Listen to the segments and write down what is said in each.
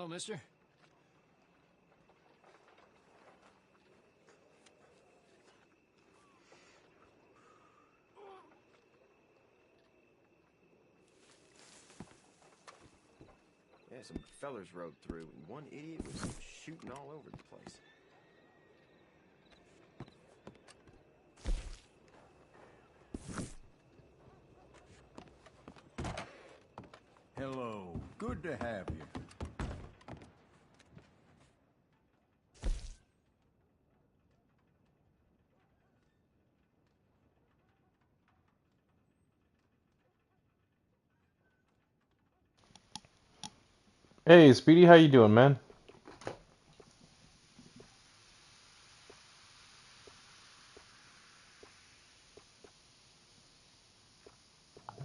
Hello, mister. Yeah, some fellers rode through, and one idiot was shooting all over the place. Hello. Good to have you. Hey, Speedy, how you doing, man?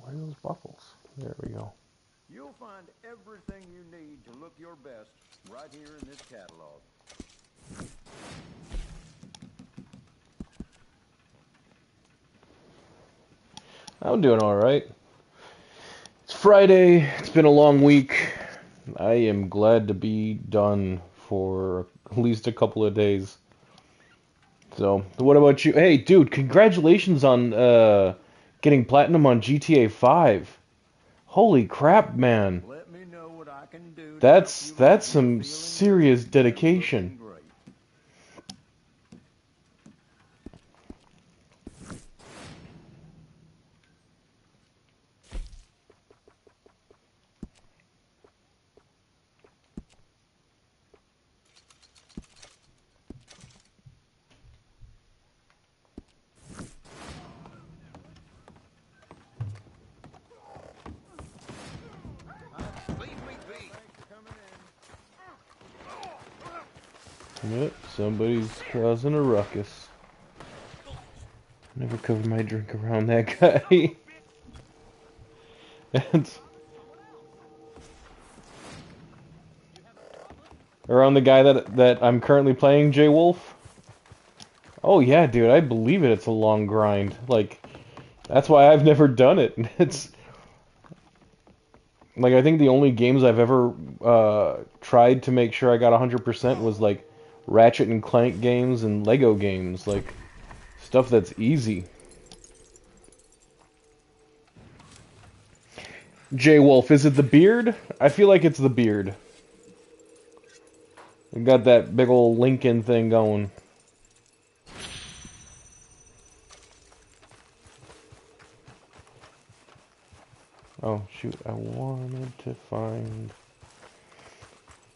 Where are those buckles? There we go. You'll find everything you need to look your best right here in this catalog. I'm doing all right. It's Friday. It's been a long week. I am glad to be done for at least a couple of days. So, what about you? Hey, dude, congratulations on getting platinum on GTA 5. Holy crap, man. Let me know what I can do to That's help you leave some feeling serious good and dedication. looking great. Yep, somebody's causing a ruckus. Never cover my drink around that guy. And around the guy that I'm currently playing, J Wolf. Oh yeah, dude, I believe it. It's a long grind. Like that's why I've never done it. It's like I think the only games I've ever tried to make sure I got 100% was like Ratchet and Clank games and Lego games, like stuff that's easy. J Wolf, is it the beard? I feel like it's the beard. You got that big old Lincoln thing going. Oh shoot, I wanted to find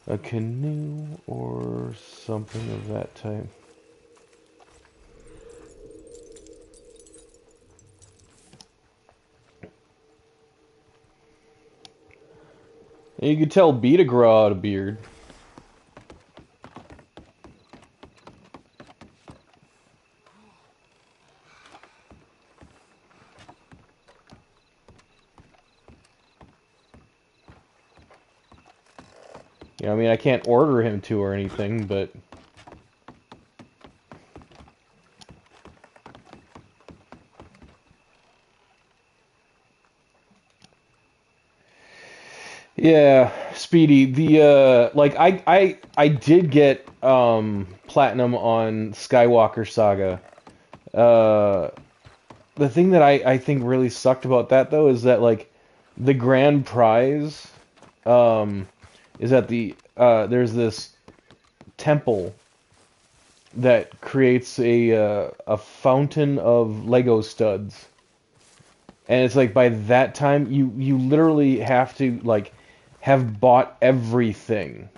a canoe or something of that type. You could tell B to grow out a beard. You know, I mean, I can't order him to or anything, but... Yeah, Speedy, like, I did get, platinum on Skywalker Saga. Uh, the thing that I think really sucked about that, though, is that, like, the grand prize, is that there's this temple that creates a fountain of Lego studs, and it's like by that time you literally have to like have bought everything.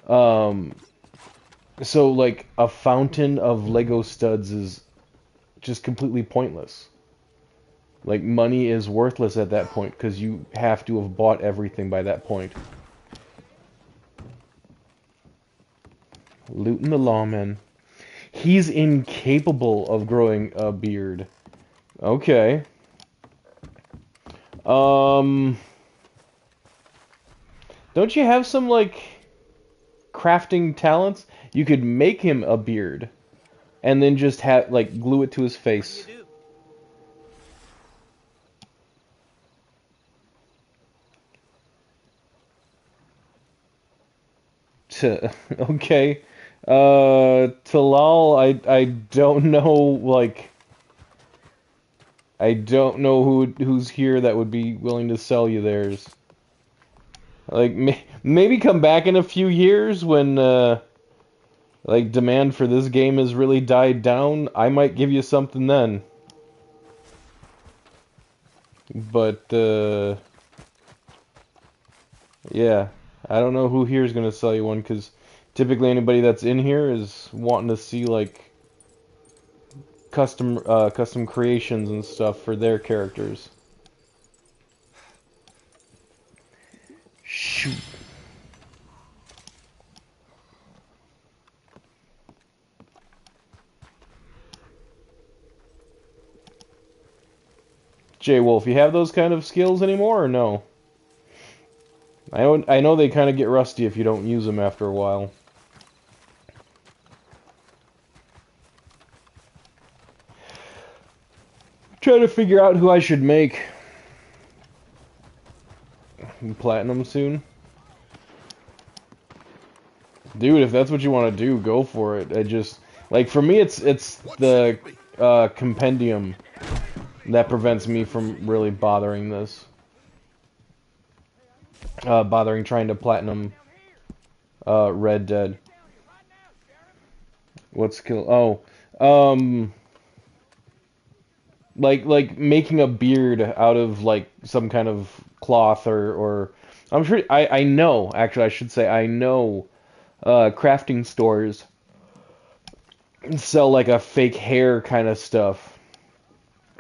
Um, so like a fountain of Lego studs is just completely pointless. Like money is worthless at that point because you have to have bought everything by that point. Looting the lawman. He's incapable of growing a beard. Okay. Um, don't you have some like crafting talents? You could make him a beard and then just have like glue it to his face. Okay. Talal, I don't know, like, I don't know who's here that would be willing to sell you theirs. Like, maybe come back in a few years when, like, demand for this game has really died down. I might give you something then. But, yeah. I don't know who here is going to sell you one, because typically anybody that's in here is wanting to see, like, custom creations and stuff for their characters. Shoot. Jay Wolf, you have those kind of skills anymore or no? I know they kind of get rusty if you don't use them after a while. Trying to figure out who I should make platinum soon. Dude, if that's what you want to do, go for it. I just, like, for me it's the compendium that prevents me from really bothering this. Bothering trying to platinum Red Dead. What's kill? Oh, like making a beard out of like some kind of cloth or I'm sure I know, actually I should say I know crafting stores sell like a fake hair kind of stuff.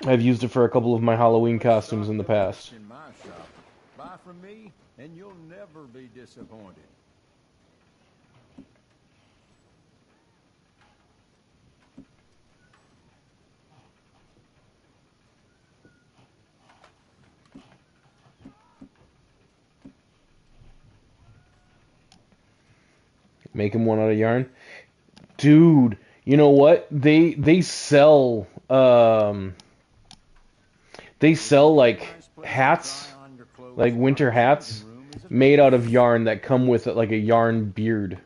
I've used it for a couple of my Halloween costumes in the past. In my shop, buy from me, and you'll never be disappointed. Make him one out of yarn. Dude, you know what? They sell like hats, like winter hats made out of yarn that come with like a yarn beard.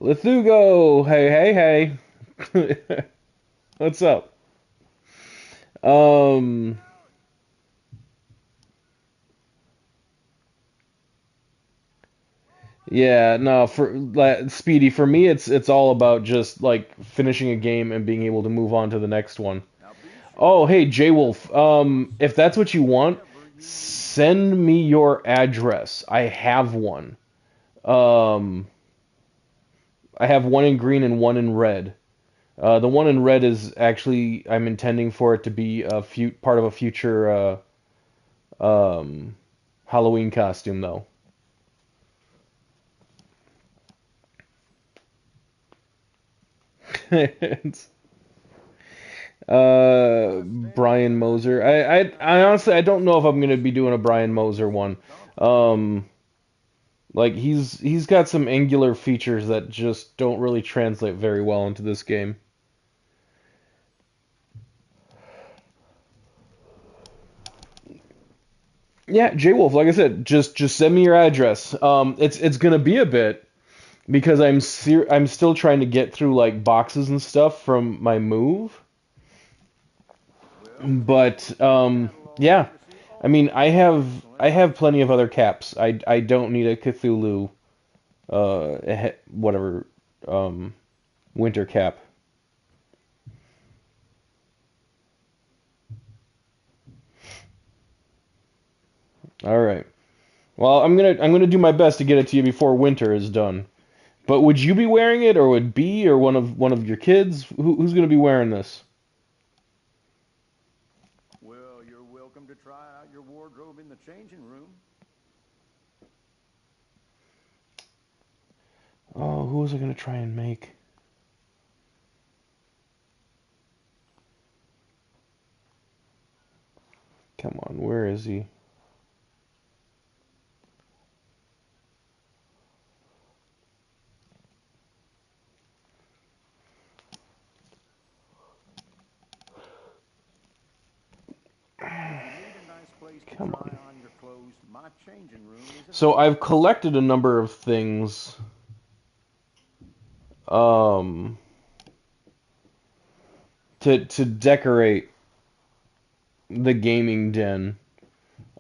Lethugo, hey, hey. What's up? Um, yeah, no, for Speedy, for me it's all about just like finishing a game and being able to move on to the next one. Oh, hey, J-Wolf, if that's what you want, send me your address. I have one. Um, I have one in green and one in red. The one in red is actually, I'm intending for it to be a part of a future Halloween costume, though. It's, Brian Moser. I honestly I don't know if I'm gonna be doing a Brian Moser one. Um, like he's got some angular features that just don't really translate very well into this game. Yeah, J Wolf, like I said, just send me your address. It's gonna be a bit because I'm still trying to get through like boxes and stuff from my move. But yeah, I mean, I have plenty of other caps. I don't need a Cthulhu whatever winter cap. All right. Well, I'm gonna do my best to get it to you before winter is done. But would you be wearing it, or would B, or one of your kids? Who's gonna be wearing this? Well, you're welcome to try out your wardrobe in the changing room. Oh, who was I gonna try and make? Come on, where is he? If you need a nice place to Come try on. on your clothes clothes, my changing room is So I've collected a number of things um, to decorate the gaming den.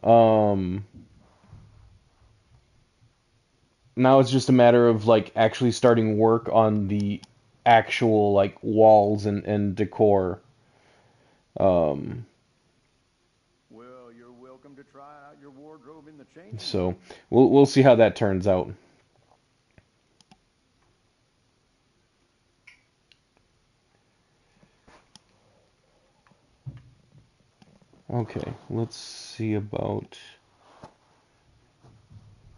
Um, Now it's just a matter of like actually starting work on the actual like walls and decor. Um, Well, you're welcome to try out your wardrobe in the changing so room. we'll see how that turns out. Okay, let's see about.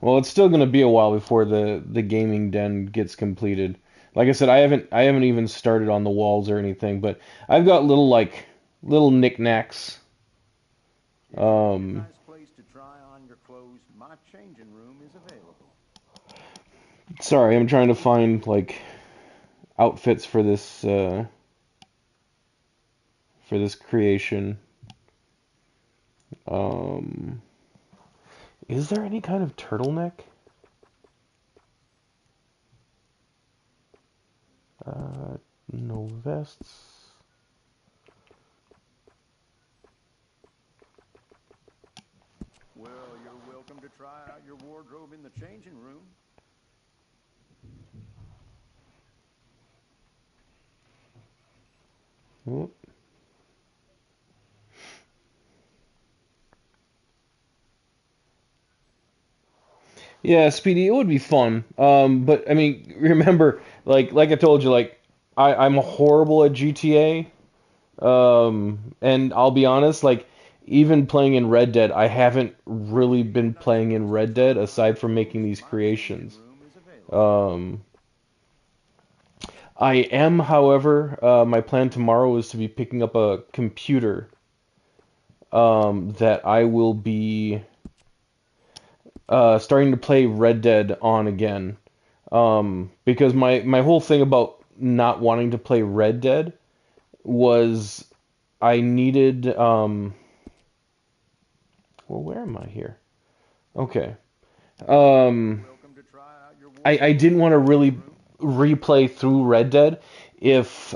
Well, it's still going to be a while before the gaming den gets completed. Like I said, I haven't even started on the walls or anything, but I've got little knickknacks. If you need a Um, nice place to try on your clothes, my changing room is available. Sorry, I'm trying to find like outfits for this creation. Um, is there any kind of turtleneck? Uh, no vests. Well, you're welcome to try out your wardrobe in the changing room. Oh. Yeah, Speedy, it would be fun. But I mean, remember, like I told you, like I'm horrible at GTA. And I'll be honest, like even playing in Red Dead, I haven't If really you need been a nice playing in place to Red Dead try on your aside from making clothes, these my changing creations. room is available. Um, I am, however, my plan tomorrow is to be picking up a computer that I will be starting to play Red Dead on again. Because my whole thing about not wanting to play Red Dead was I needed well, where am I here? Okay. Well, you're Um, welcome to try out your I wardrobe didn't in the want to changing really room. replay through Red Dead if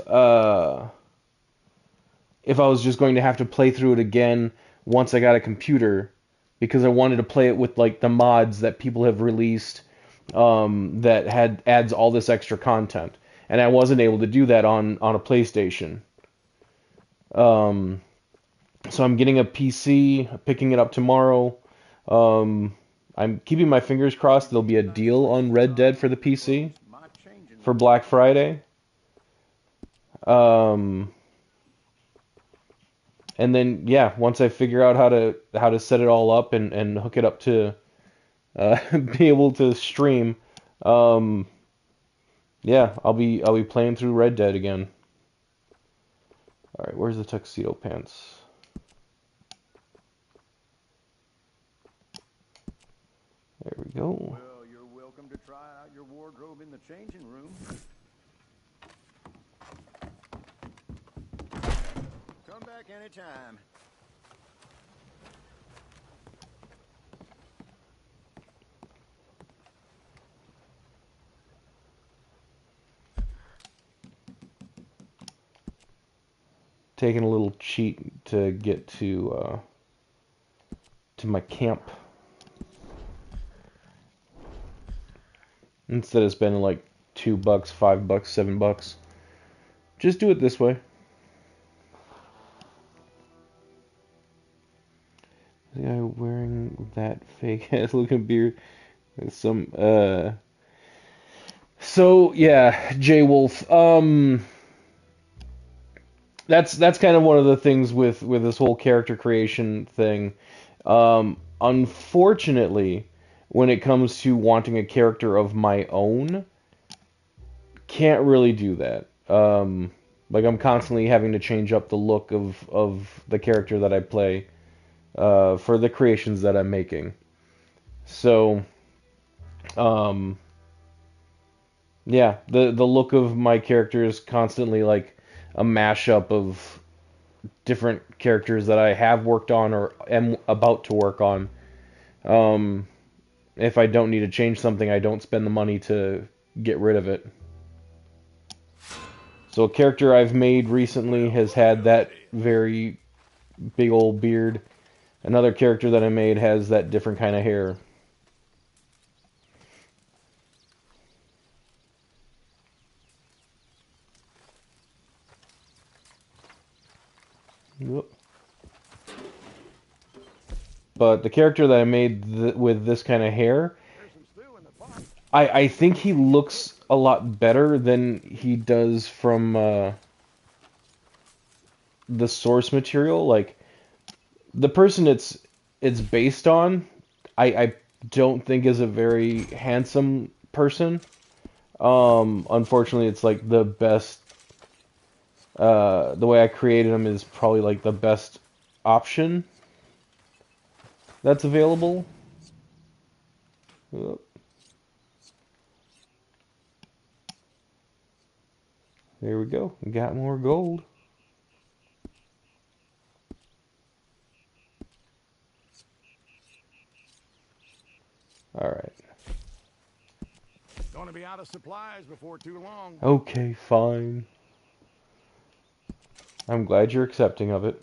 if I was just going to have to play through it again once I got a computer because I wanted to play it with like the mods that people have released that had adds all this extra content, and I wasn't able to do that on a PlayStation. Um, so I'm getting a PC, picking it up tomorrow. Um, I'm keeping my fingers If crossed you there'll be need a a nice deal place on to Red try Dead for on the your PC clothes, my changing for room Black is available. Friday. Um, and then yeah, once I figure out how to set it all up and hook it up to be able to stream, um, yeah, I'll be playing through Red Dead again. All right, where's the tuxedo pants? There we go. Well, you're welcome to try out your wardrobe in the changing room. Come back anytime. Taking a little cheat to get to my camp instead of spending like $2, $5, $7. Just do it this way. The guy wearing that fake ass looking beard. Some So yeah, Jay Wolf. That's kind of one of the things with this whole character creation thing. Unfortunately, when it comes to wanting a character of my own, can't really do that. Like I'm constantly having to change up the look of the character that I play for the creations that I'm making. So, um, yeah, the look of my character is constantly like a mashup of different characters that I have worked on or am about to work on. If I don't need to change something, I don't spend the money to get rid of it. So a character I've made recently has had that very big old beard. Another character that I made has that different kind of hair. Yep. But the character that I made with this kind of hair, I think he looks a lot better than he does from the source material. Like, the person it's based on, I don't think is a very handsome person. Unfortunately, it's like the best. The way I created him is probably like the best option that's available. Oop. There we go. We got more gold. All right. Gonna be out of supplies before too long. Okay, fine. I'm glad you're accepting of it.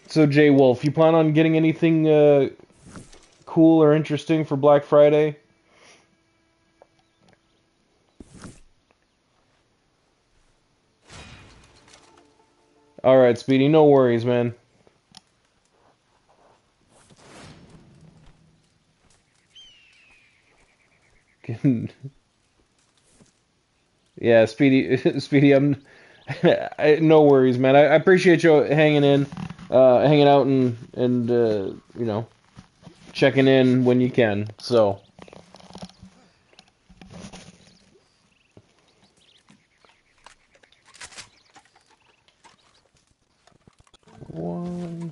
So, Jay Wolf, you plan on getting anything cool or interesting for Black Friday? All right, Speedy, no worries, man. Yeah, Speedy, Speedy, no worries, man. I appreciate you hanging out, and you know, checking in when you can. So, one,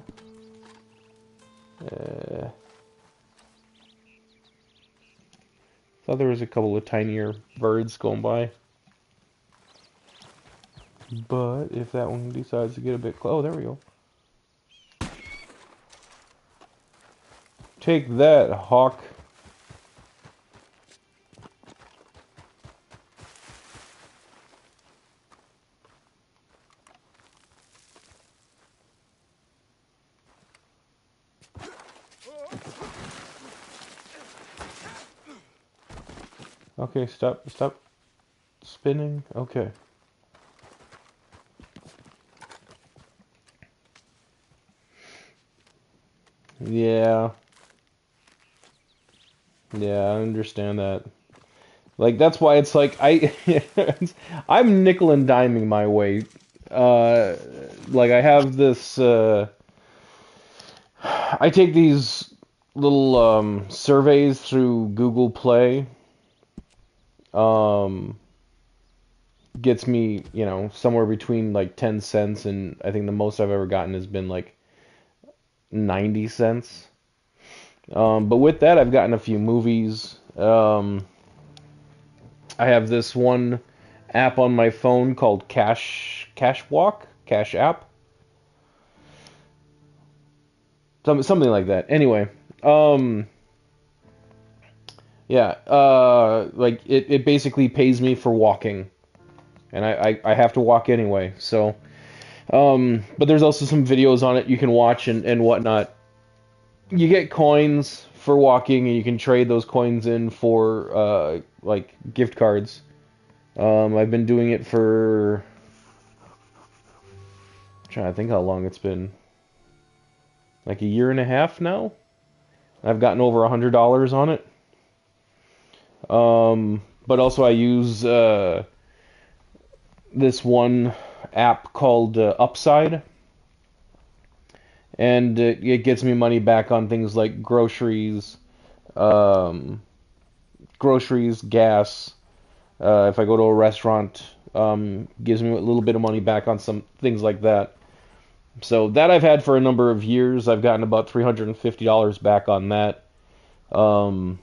thought there was a couple of tinier birds going by. But if that one decides to get a bit close, oh, there we go. Take that, hawk. Okay, stop spinning. Okay. Yeah. Yeah, I understand that. Like, that's why it's like I'm nickel and diming my way. Like, I have this I take these little surveys through Google Play. Gets me, somewhere between like 10 cents, and I think the most I've ever gotten has been like 90 cents. But with that, I've gotten a few movies. I have this one app on my phone called Cash App, something like that. Anyway, yeah, like it basically pays me for walking, and I have to walk anyway. So, but there's also some videos on it you can watch and whatnot. You get coins for walking, and you can trade those coins in for like gift cards. I've been doing it for, I'm trying to think how long it's been. Like a year and a half now. I've gotten over $100 on it. But also I use this one app called Upside, and it gets me money back on things like groceries, gas, If I go to a restaurant, gives me a little bit of money back on some things like that. So that I've had for a number of years. I've gotten about $350 back on that. Um,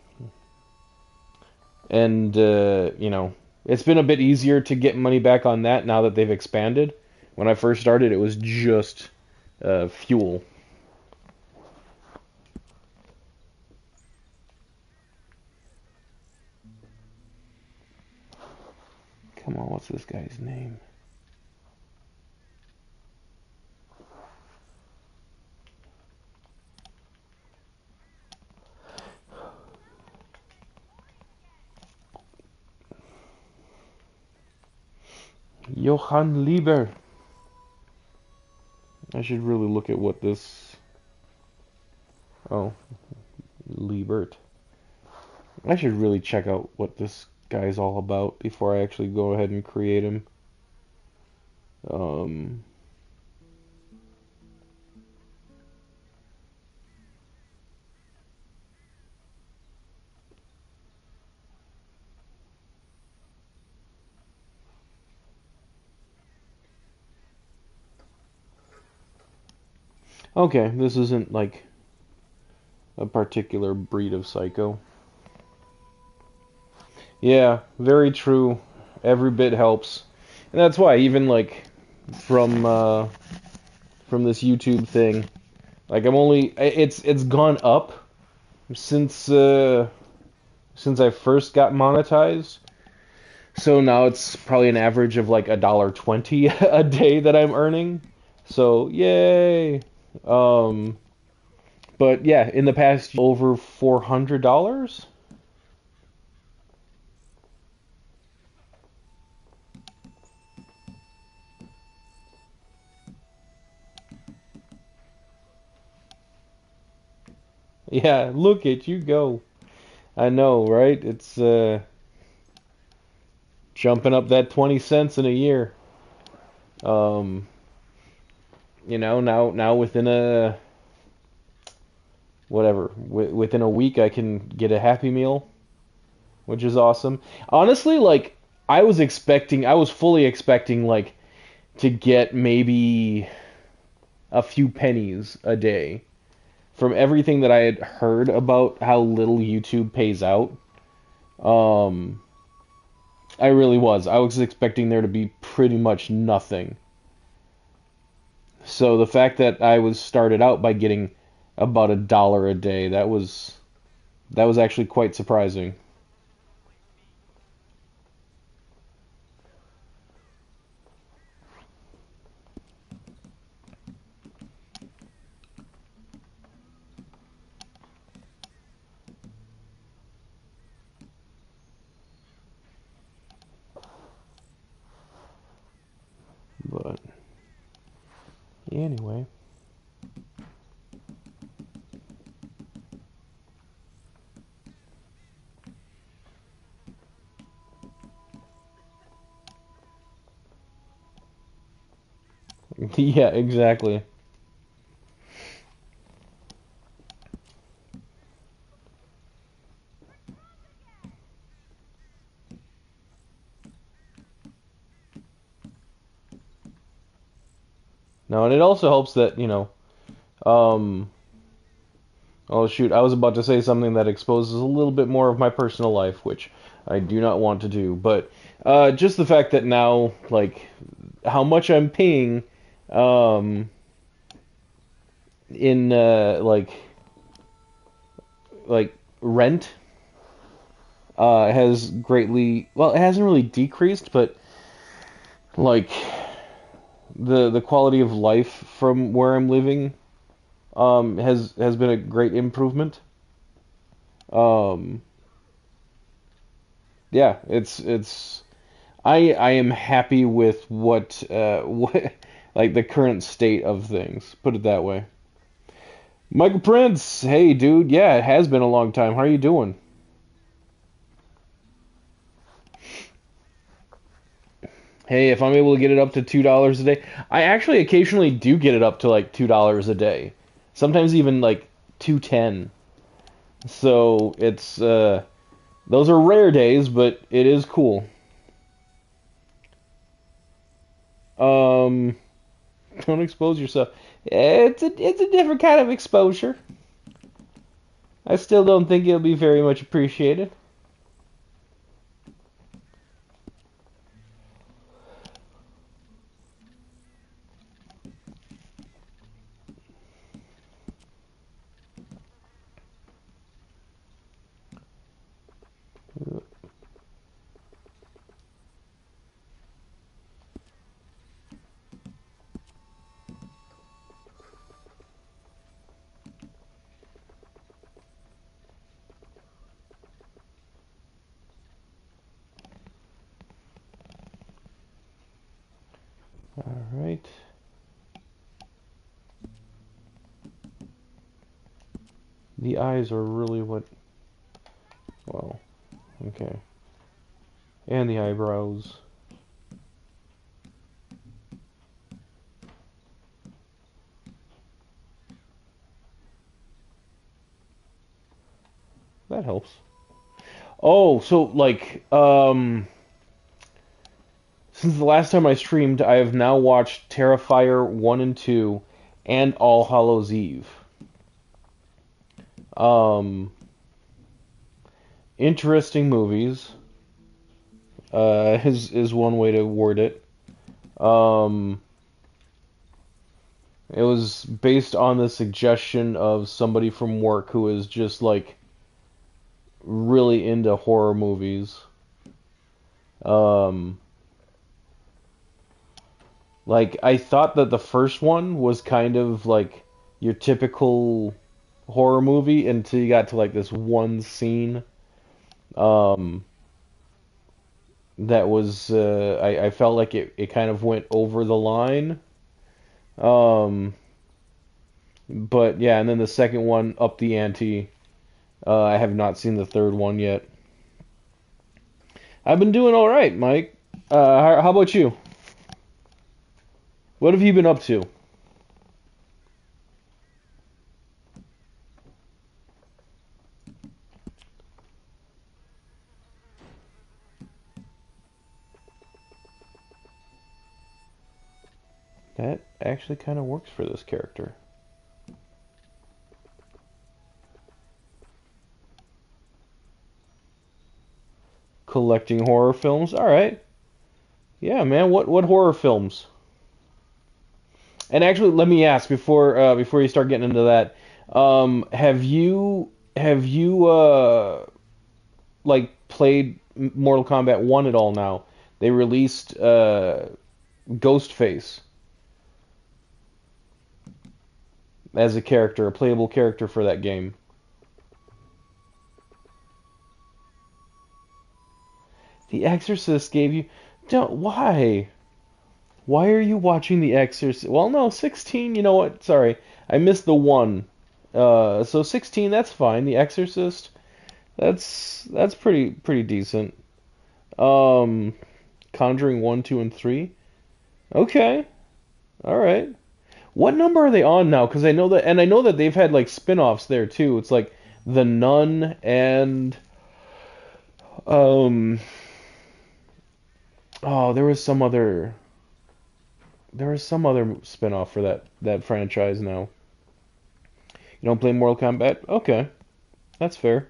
and you know, it's been a bit easier to get money back on that now that they've expanded. When I first started, it was just fuel. Come on, what's this guy's name? Johann Lieber. I should really look at what this... Oh, Liebert. I should really check out what this guy's all about before I actually go ahead and create him. Okay, this isn't like a particular breed of psycho. Yeah, very true. Every bit helps. And that's why even like from this YouTube thing, like it's gone up since I first got monetized. So now it's probably an average of like $1.20 a day that I'm earning. So yay. But yeah, in the past over $400. Yeah, look at you go. I know, right? It's jumping up that 20 cents in a year. You know, now within a within a week I can get a Happy Meal, which is awesome. Honestly, like I was fully expecting like to get maybe a few pennies a day from everything that I had heard about how little YouTube pays out. I really was. I was expecting there to be pretty much nothing. So the fact that I was started out by getting about $1 a day, that was actually quite surprising. But anyway. Yeah, exactly. No, and it also helps that, um, oh shoot, I was about to say something that exposes a little bit more of my personal life, which I do not want to do, but just the fact that now, like, how much I'm paying, in, like, rent, has greatly, well, it hasn't really decreased, but, like, the quality of life from where I'm living has been a great improvement. Um, yeah, it's I am happy with what like the current state of things. Put it that way. Michael Prince, hey dude, yeah, it has been a long time. How are you doing? Hey, if I'm able to get it up to $2 a day, I actually occasionally do get it up to like $2 a day. Sometimes even like 2.10. So it's those are rare days, but it is cool. Um, don't expose yourself. It's a different kind of exposure. I still don't think it'll be very much appreciated. All right. The eyes are really what... Well, okay. And the eyebrows. That helps. Oh, so, like, since the last time I streamed, I have now watched Terrifier 1 and 2 and All Hallows Eve. Interesting movies, is one way to word it. It was based on the suggestion of somebody from work who is just, like, really into horror movies. Like, I thought that the first one was kind of like your typical horror movie until you got to like this one scene um, that was I felt like it kind of went over the line. Um, but yeah, and then the second one upped the ante. I have not seen the third one yet. I've been doing all right, Mike. How about you? What have you been up to? That actually kind of works for this character. Collecting horror films. All right. Yeah, man. What horror films? And actually, let me ask before you start getting into that. Have you like played Mortal Kombat 1 at all now? They released Ghostface as a character, a playable character for that game. The Exorcist gave you... Don't... Why? Why are you watching The Exorcist? Well, no, 16, you know what? Sorry. I missed the 1. So 16, that's fine. The Exorcist, that's pretty decent. Um, Conjuring 1, 2, and 3. Okay. All right. What number are they on now? Because I know that they've had like spin-offs there too. It's like The Nun and um oh, there was some other spin-off for that franchise now. You don't play Mortal Kombat? Okay. That's fair.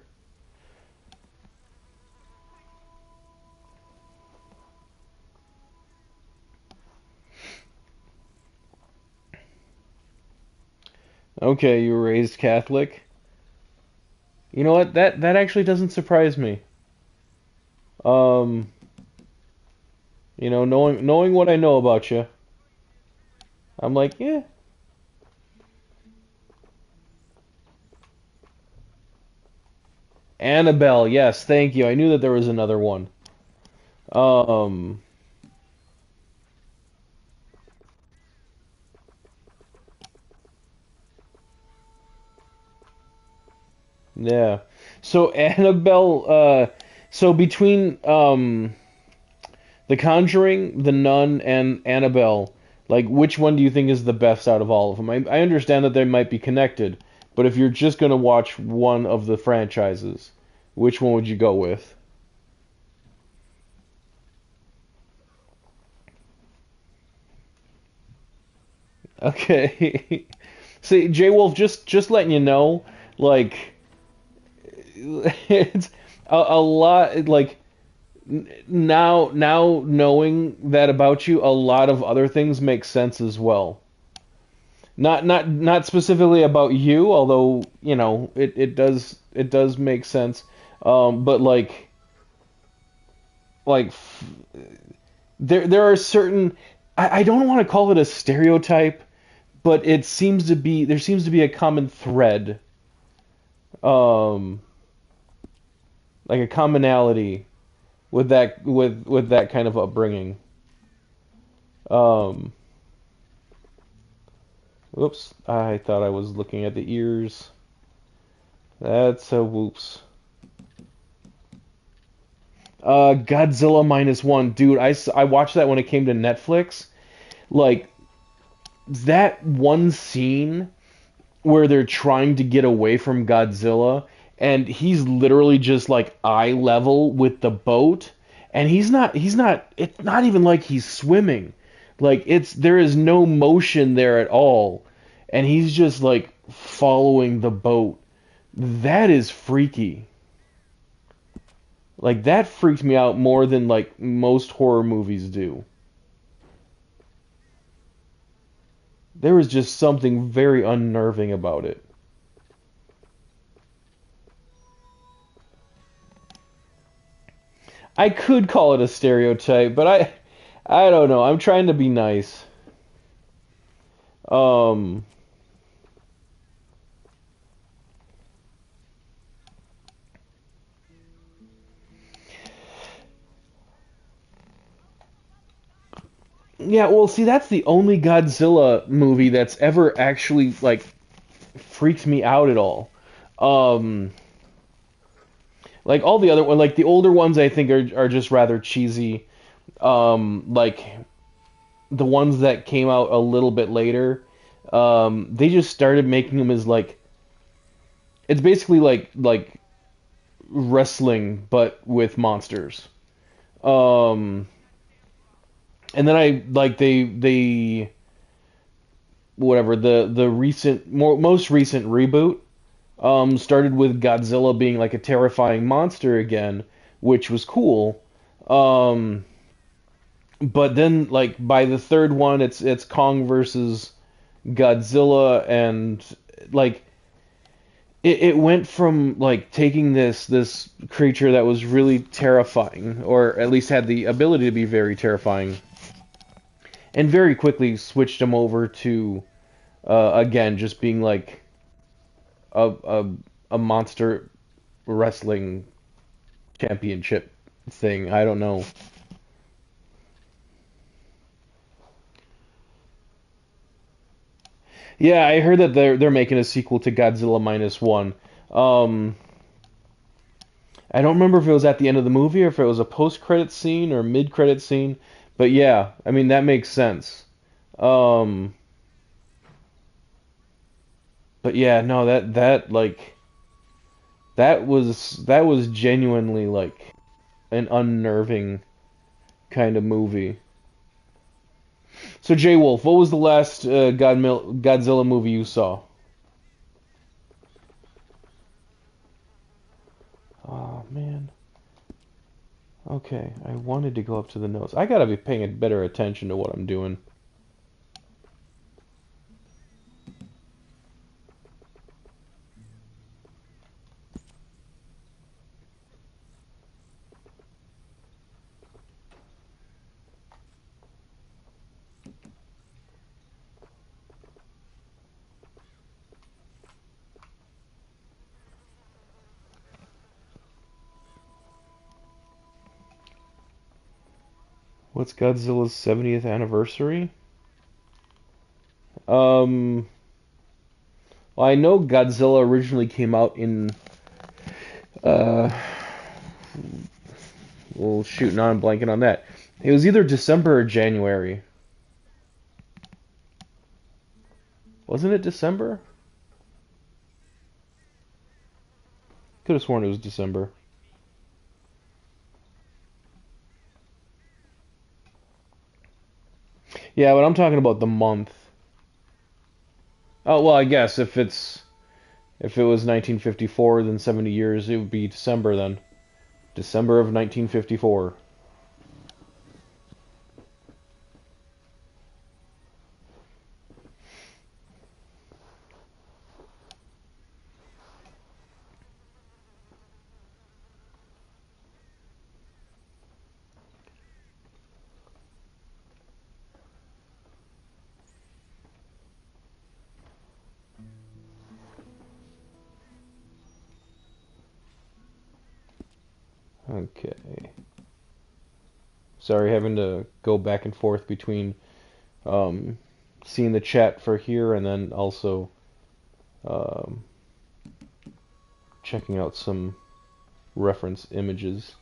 Okay, you were raised Catholic. You know what? That actually doesn't surprise me. Um, knowing what I know about you, I'm like, yeah. Annabelle, yes, thank you. I knew that there was another one. Um, yeah. So Annabelle, so between The Conjuring, The Nun, and Annabelle, like which one do you think is the best out of all of them? I understand that they might be connected, but if you're just gonna watch one of the franchises, which one would you go with? Okay. See, J Wolf, just letting you know, like it's a lot like now knowing that about you, a lot of other things make sense as well. Not specifically about you, although, it does make sense. But like there are certain I don't want to call it a stereotype, but there seems to be a common thread, um, like a commonality with that kind of upbringing. Um, Whoops, I thought I was looking at the ears. That's a whoops. Godzilla minus one, dude. I watched that when it came to Netflix. Like that one scene where they're trying to get away from Godzilla, and he's literally just like eye level with the boat, and he's not it's not even like he's swimming. Like there is no motion there at all, and he's just like following the boat. That is freaky. Like that freaked me out more than like most horror movies do. There was just something very unnerving about it. I could call it a stereotype, but I don't know. I'm trying to be nice. Um yeah, well, see, that's the only Godzilla movie that's ever actually like freaked me out at all. Um like all the other one, like the older ones I think are just rather cheesy. Like the ones that came out a little bit later, they just started making them as like it's basically like wrestling but with monsters. Um, and then I like they whatever the most recent reboot started with Godzilla being like a terrifying monster again, which was cool. Um, but then like by the third one, it's Kong versus Godzilla, and like it went from like taking this creature that was really terrifying, or at least had the ability to be very terrifying, and very quickly switched him over to again just being like a a monster wrestling championship thing. I don't know. Yeah, I heard that they're making a sequel to Godzilla minus one. Um, I don't remember if it was at the end of the movie or if it was a post-credit scene or mid-credit scene, but yeah, I mean that makes sense. Um, but yeah, no, that like that was genuinely like an unnerving kind of movie. So Jay Wolf, what was the last Godzilla movie you saw? Oh man. Okay, I wanted to go up to the notes. I gotta be paying better attention to what I'm doing. What's Godzilla's 70th anniversary? Um, well, I know Godzilla originally came out in uh, well, shoot, now I'm blanking on that. It was either December or January. Wasn't it December? Could have sworn it was December. Yeah, but I'm talking about the month. Oh well, I guess if it was 1954, then 70 years, it would be December then. December of 1954. Okay. Sorry, having to go back and forth between um, seeing the chat for here and then also um, checking out some reference images.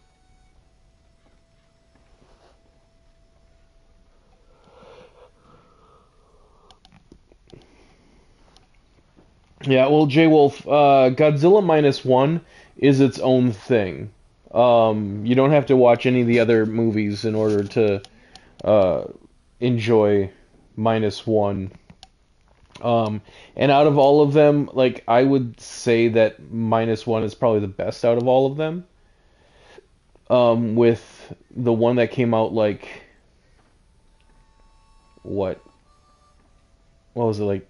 Yeah, well, J Wolf, Godzilla minus one is its own thing. You don't have to watch any of the other movies in order to uh, enjoy minus one. And out of all of them, like I would say that minus one is probably the best out of all of them. With the one that came out like what? What was it like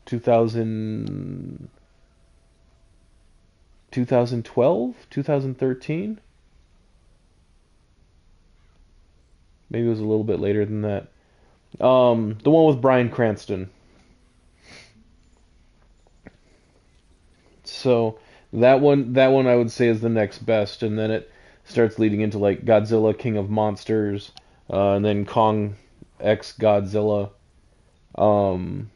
2000, 2012, 2013? Maybe it was a little bit later than that. The one with Bryan Cranston. So that one I would say is the next best, and then it starts leading into like Godzilla, King of Monsters, and then Kong X Godzilla. Um,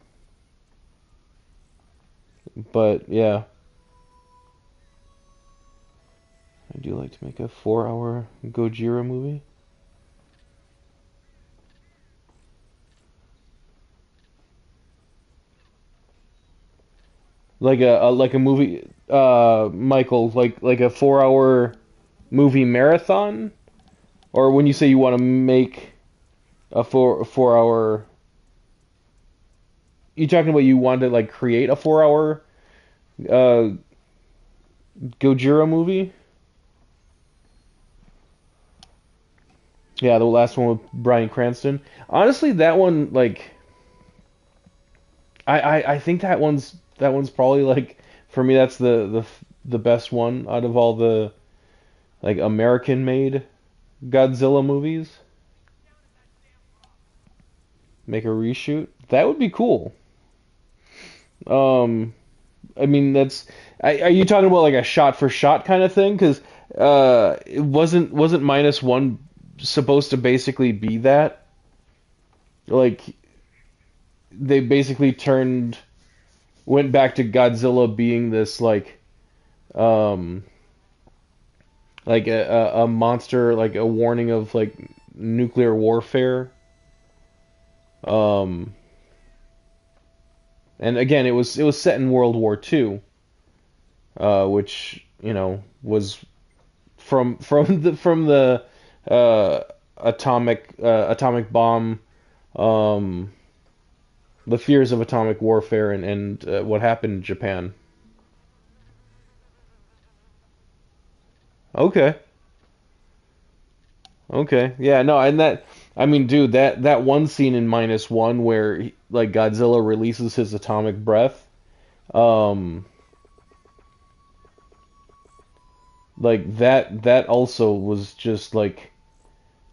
but yeah, I do like to make a 4-hour Gojira movie. Like a movie, Michael, like a 4-hour movie marathon, or when you say you want to make a 4 hour, you talking about you want to like create a 4-hour uh Gojira movie? Yeah, the last one with Bryan Cranston. Honestly, that one like I think that one's probably like for me that's the best one out of all the like American made Godzilla movies. Make a reshoot. That would be cool. Um, I mean, are you talking about like a shot for shot kind of thing? Because it wasn't minus one supposed to basically be that? Like they basically went back to Godzilla being this um like a monster, like a warning of like nuclear warfare. Um, and again, it was set in World War II, which was from the uh, atomic bomb, um, the fears of atomic warfare, and what happened in Japan. Okay, okay, yeah, no, and I mean, dude, that one scene in minus one where like Godzilla releases his atomic breath, um, like that also was just like,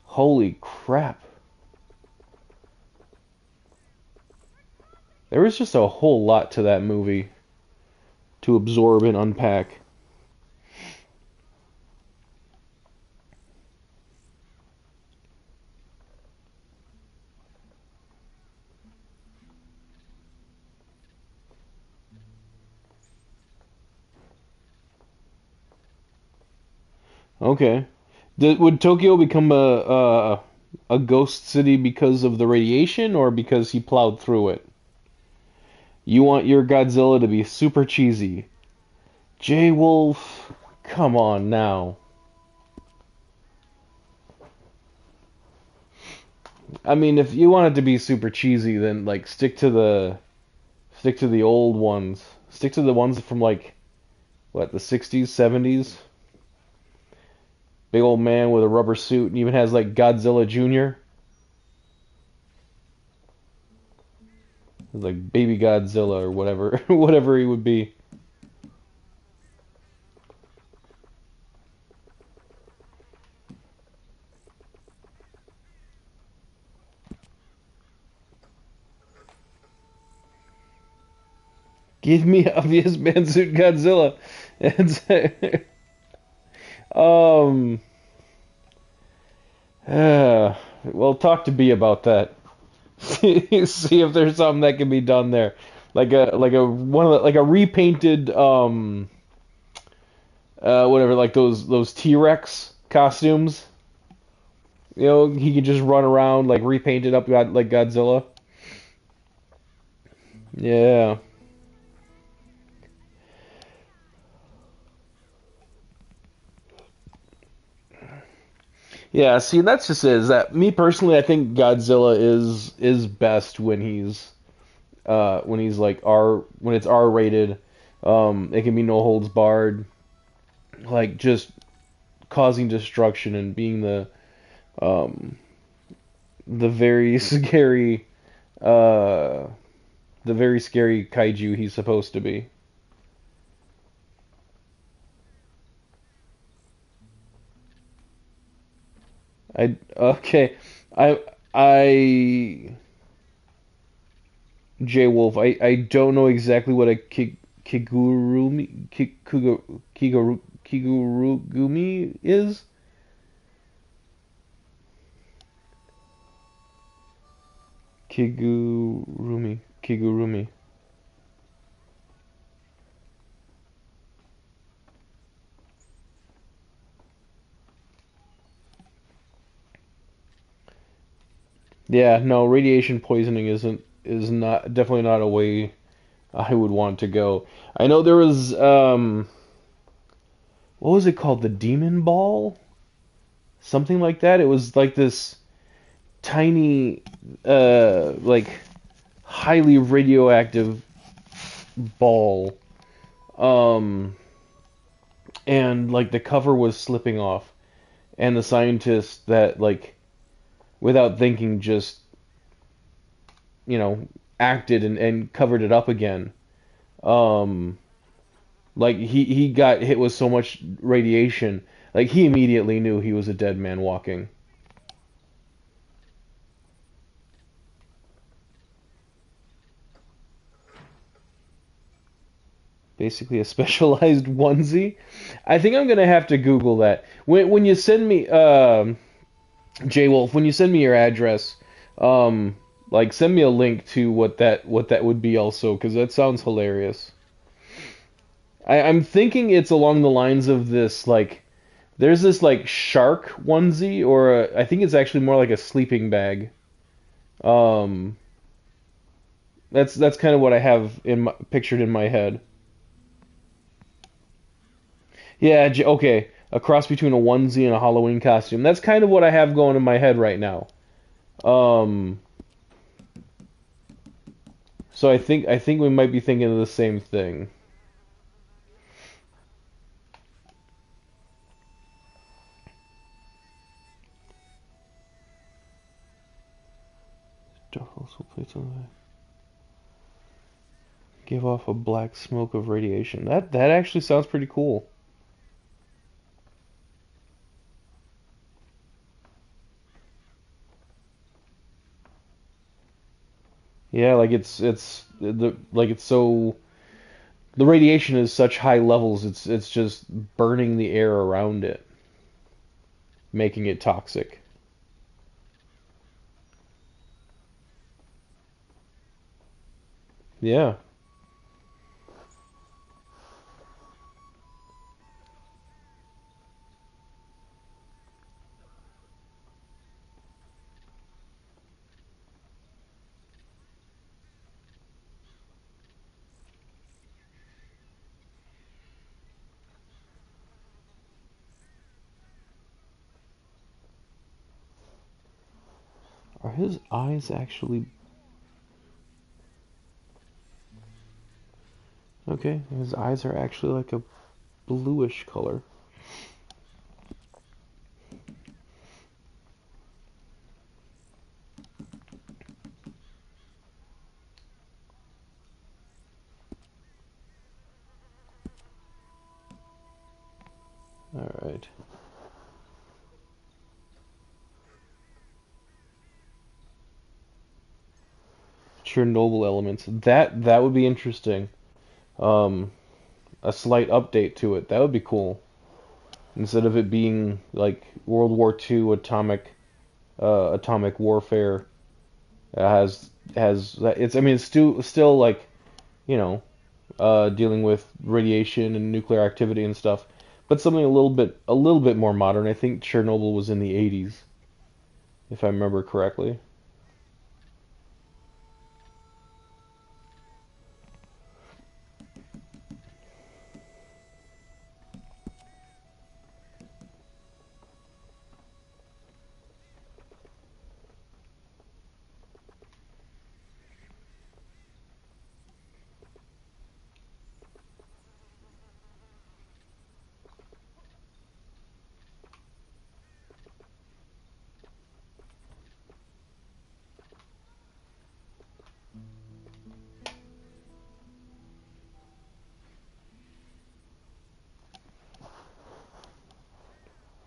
holy crap. There was just a whole lot to that movie to absorb and unpack. Okay. Would Tokyo become a ghost city because of the radiation or because he plowed through it? You want your Godzilla to be super cheesy. J Wolf, come on now. I mean, if you want it to be super cheesy, then like Stick to the old ones. Stick to the ones from like what, the 60s, 70s. Big old man with a rubber suit and even has like Godzilla Jr. Like baby Godzilla or whatever whatever he would be. Give me obvious man suit Godzilla. It's, um well, talk to B about that. See if there's something that can be done there. Like a one of the, like a repainted whatever, like those T-Rex costumes. You know, he could just run around like repainted up like Godzilla. Yeah. Yeah, see, that's just it. Is that me personally? I think Godzilla is best when he's like when it's R rated. It can be no holds barred, like just causing destruction and being um the very scary uh the very scary kaiju he's supposed to be. I okay. I J Wolf. I don't know exactly what a kigurugumi is. Kigurumi. Yeah, no, radiation poisoning is not definitely not a way I would want to go. I know there was what was it called? The demon ball? Something like that. It was like this tiny like highly radioactive ball. Um and like the cover was slipping off and the scientists that like without thinking just acted and covered it up again. Um like he got hit with so much radiation, like he immediately knew he was a dead man walking. Basically a specialized onesie. I think I'm gonna have to Google that. When you send me J Wolf, when you send me your address, like send me a link to what that would be also, because that sounds hilarious. I'm thinking it's along the lines of this like there's this like shark onesie, or I think it's actually more like a sleeping bag. Um, that's kind of what I have pictured in my head. Yeah, okay, a cross between a onesie and a Halloween costume. That's kind of what I have going in my head right now. Um, so I think we might be thinking of the same thing. Also plates on the give off a black smoke of radiation. That actually sounds pretty cool. Yeah, like it's the like it's so the radiation is such high levels. It's just burning the air around it, making it toxic. Yeah. Are his eyes actually? Okay, his eyes are actually like a bluish color. Alright. Chernobyl elements. That would be interesting. Um, a slight update to it. That would be cool. Instead of it being like World War II atomic warfare, has it's, I mean, it's still like, you know, dealing with radiation and nuclear activity and stuff, but something a little bit more modern. I think Chernobyl was in the 80s, if I remember correctly.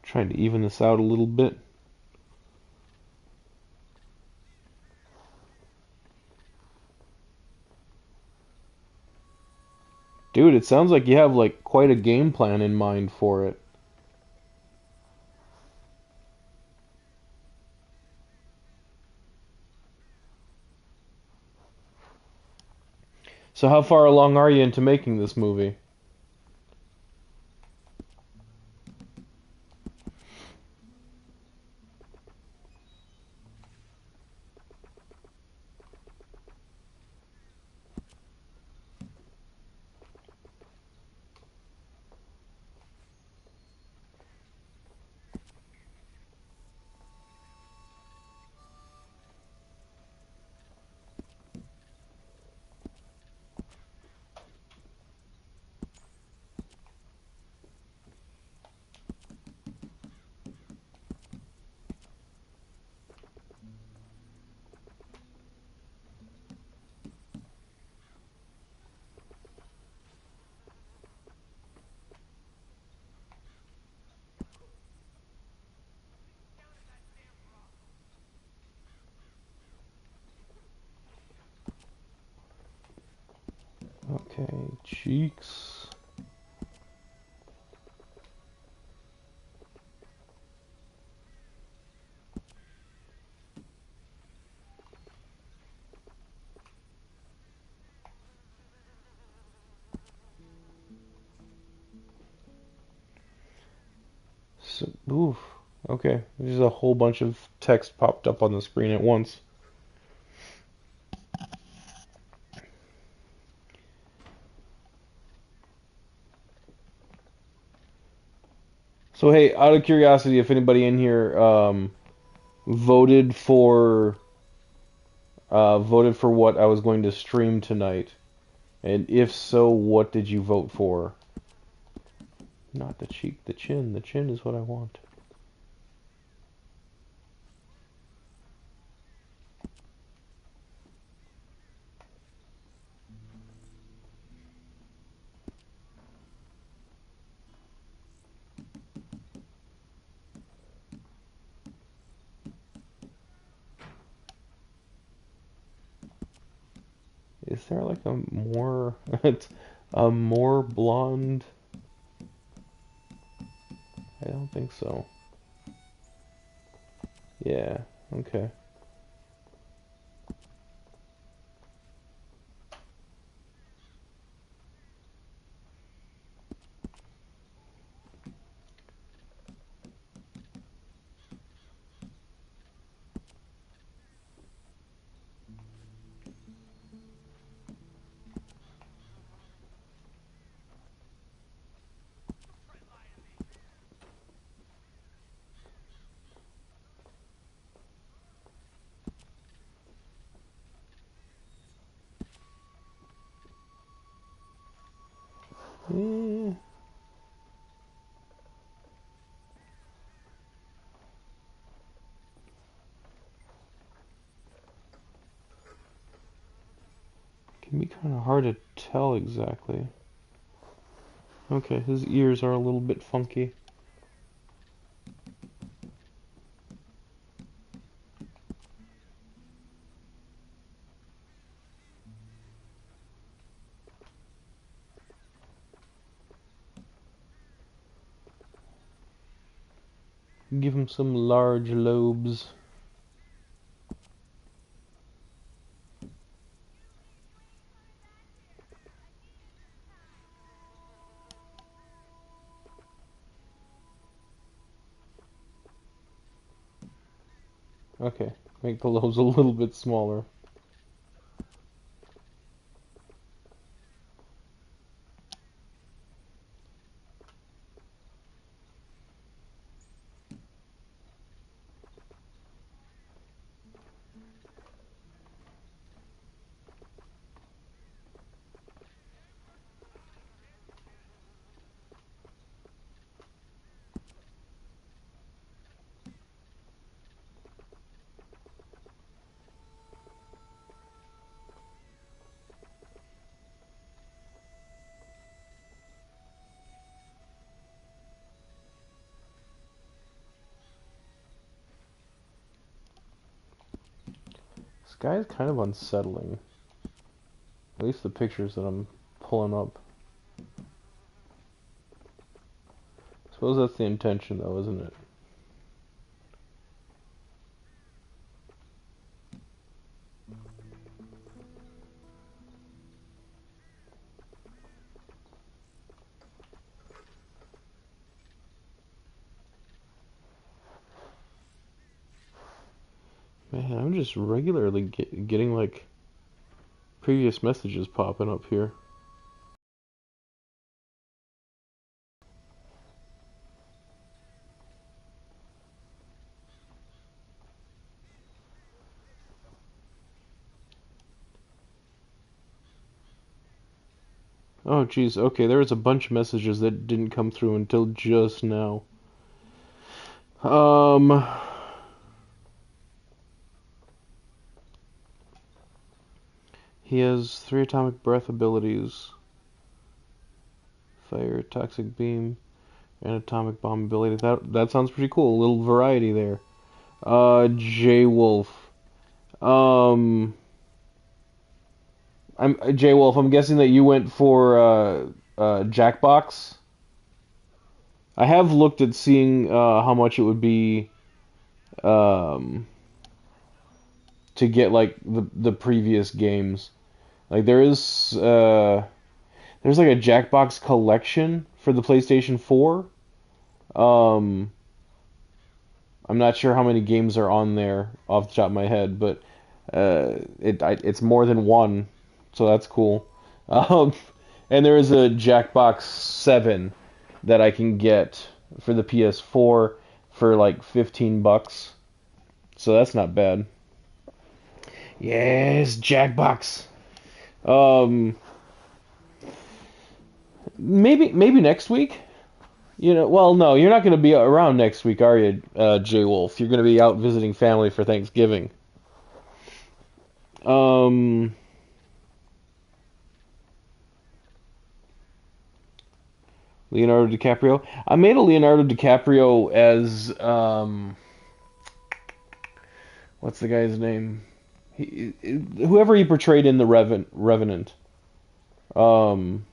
Trying to even this out a little bit. Dude, it sounds like you have like quite a game plan in mind for it. So how far along are you into making this movie? Okay, cheeks. So, oof. Okay, there's a whole bunch of text popped up on the screen at once. So hey, out of curiosity, if anybody in here voted for voted for what I was going to stream tonight, and if so, what did you vote for? Not the cheek, the chin. The chin is what I want. Is there like a more a more blonde? I don't think so. Yeah, okay. Eh. Can be kind of hard to tell exactly. Okay, his ears are a little bit funky. Give him some large lobes. Okay, make the lobes a little bit smaller. This guy is kind of unsettling. At least the pictures that I'm pulling up. I suppose that's the intention though, isn't it? Man, I'm just regularly getting like previous messages popping up here. Oh geez, okay, there was a bunch of messages that didn't come through until just now. He has 3 atomic breath abilities. Fire, toxic beam, and atomic bomb ability. That sounds pretty cool. A little variety there. J Wolf. I'm J Wolf. I'm guessing that you went for Jackbox. I have looked at seeing how much it would be um, to get like the previous games. Like there's like a Jackbox collection for the PlayStation 4. Um, I'm not sure how many games are on there off the top of my head, but it's more than one, so that's cool. Um, and there is a Jackbox 7 that I can get for the PS4 for like $15. So that's not bad. Yes, Jackbox. Um, maybe next week. You know, well, no, you're not going to be around next week, are you, Jay Wolf? You're going to be out visiting family for Thanksgiving. Leonardo DiCaprio. I made a Leonardo DiCaprio as what's the guy's name? Whoever he portrayed in the Revenant. Um,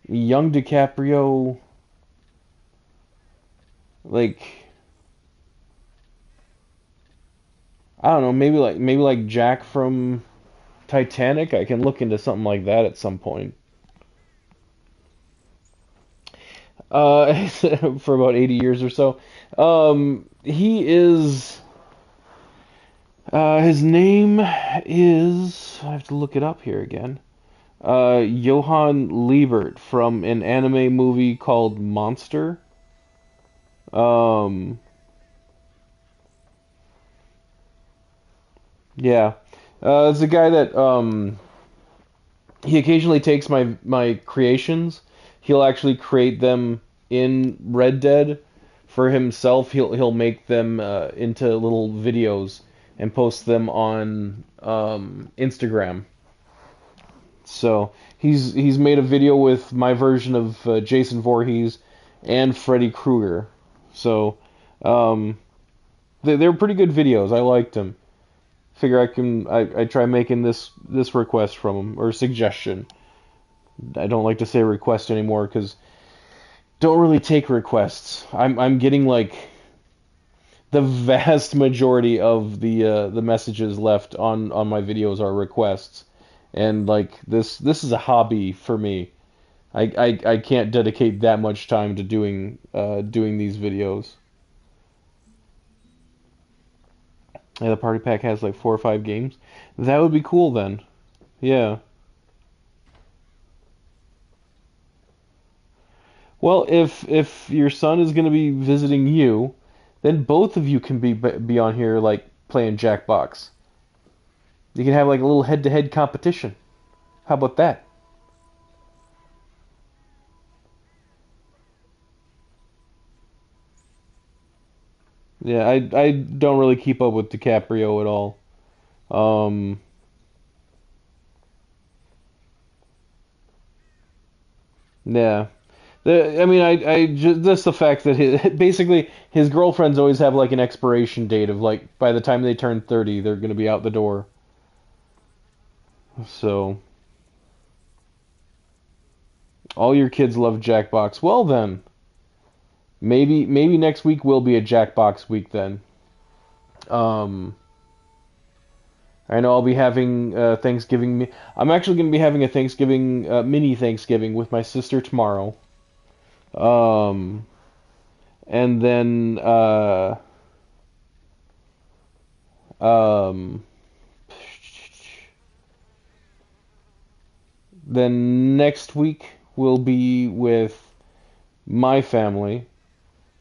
young DiCaprio, like I don't know, maybe like Jack from Titanic. I can look into something like that at some point. For about 80 years or so. He is. His name is. I have to look it up here again. Johann Liebert from an anime movie called Monster. Um, yeah. It's a guy that he occasionally takes my creations. He'll actually create them in Red Dead for himself. He'll make them into little videos and post them on Instagram. So he's made a video with my version of Jason Voorhees and Freddy Krueger. So um, they're pretty good videos. I liked them. Figure I try making this request from him or suggestion. I don't like to say request anymore because don't really take requests. I'm getting like the vast majority of the messages left on my videos are requests, and like this is a hobby for me. I can't dedicate that much time to doing these videos. Yeah, the party pack has like 4 or 5 games. That would be cool then. Yeah. Well, if your son is going to be visiting you, then both of you can be on here like playing Jackbox. You can have like a little head-to-head competition. How about that? Yeah, I don't really keep up with DiCaprio at all. Um, yeah. I mean, I just the fact that basically his girlfriends always have like an expiration date of like by the time they turn 30, they're gonna be out the door. So all your kids love Jackbox. Well then, maybe next week will be a Jackbox week then. Um, I know I'll be having Thanksgiving. I'm actually gonna be having a Thanksgiving mini Thanksgiving with my sister tomorrow. Um, and then um, then next week will be with my family,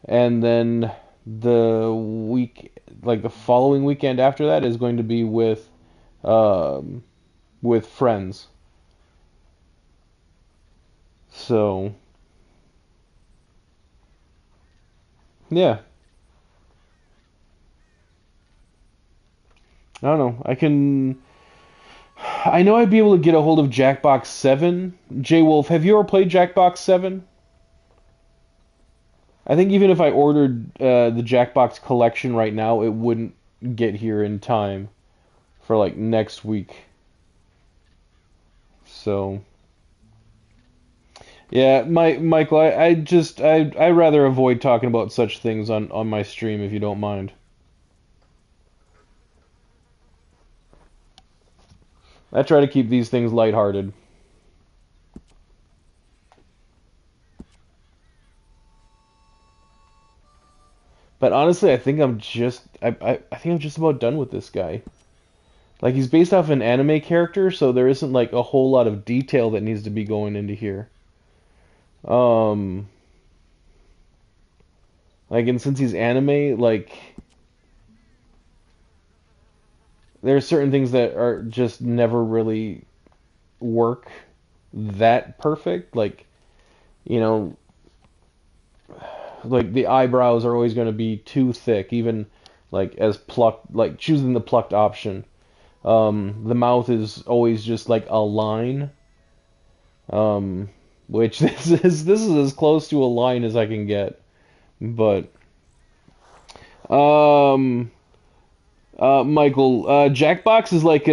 and then the week, like the following weekend after that, is going to be um, with friends. So yeah, I don't know. I know I'd be able to get a hold of Jackbox 7. J Wolf, have you ever played Jackbox 7? I think even if I ordered the Jackbox collection right now, it wouldn't get here in time for like next week. So, yeah, Michael, I rather avoid talking about such things on my stream if you don't mind. I try to keep these things lighthearted. But honestly, I think I'm just about done with this guy. Like he's based off an anime character, so there isn't like a whole lot of detail that needs to be going into here. Um, like and since he's anime, like there are certain things that are just never really work that perfect. Like, you know, like the eyebrows are always going to be too thick, even like as plucked, like choosing the plucked option. The mouth is always just like a line, um, which this is as close to a line as I can get. But um, Michael, Jackbox is like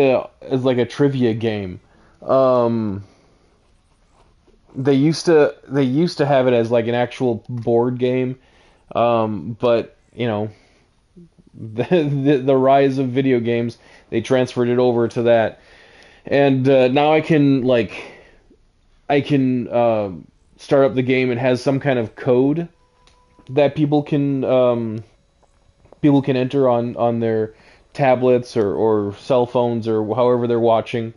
a trivia game. Um, they used to have it as like an actual board game, but you know the rise of video games, they transferred it over to that, and now I can start up the game. It has some kind of code that people can enter on their tablets or cell phones or however they're watching,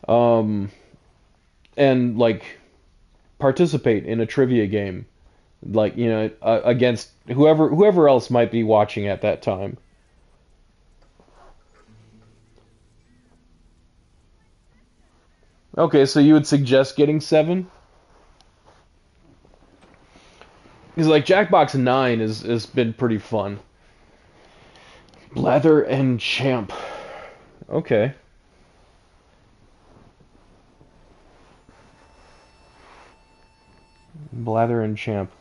um, and like participate in a trivia game, like against whoever else might be watching at that time. Okay, so you would suggest getting 7? Because like Jackbox 9 has been pretty fun. Blather and Champ. Okay. Blather and Champ.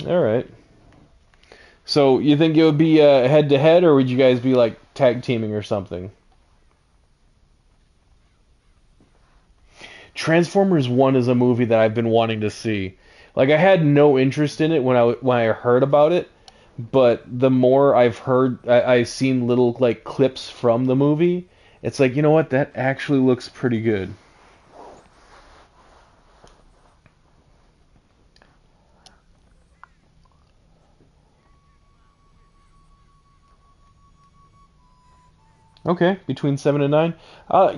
All right. So you think it would be head to head, or would you guys be like tag teaming or something? Transformers 1 is a movie that I've been wanting to see. Like I had no interest in it when I heard about it, but the more I've seen little like clips from the movie, it's like, you know what, that actually looks pretty good. Okay, between 7 and 9.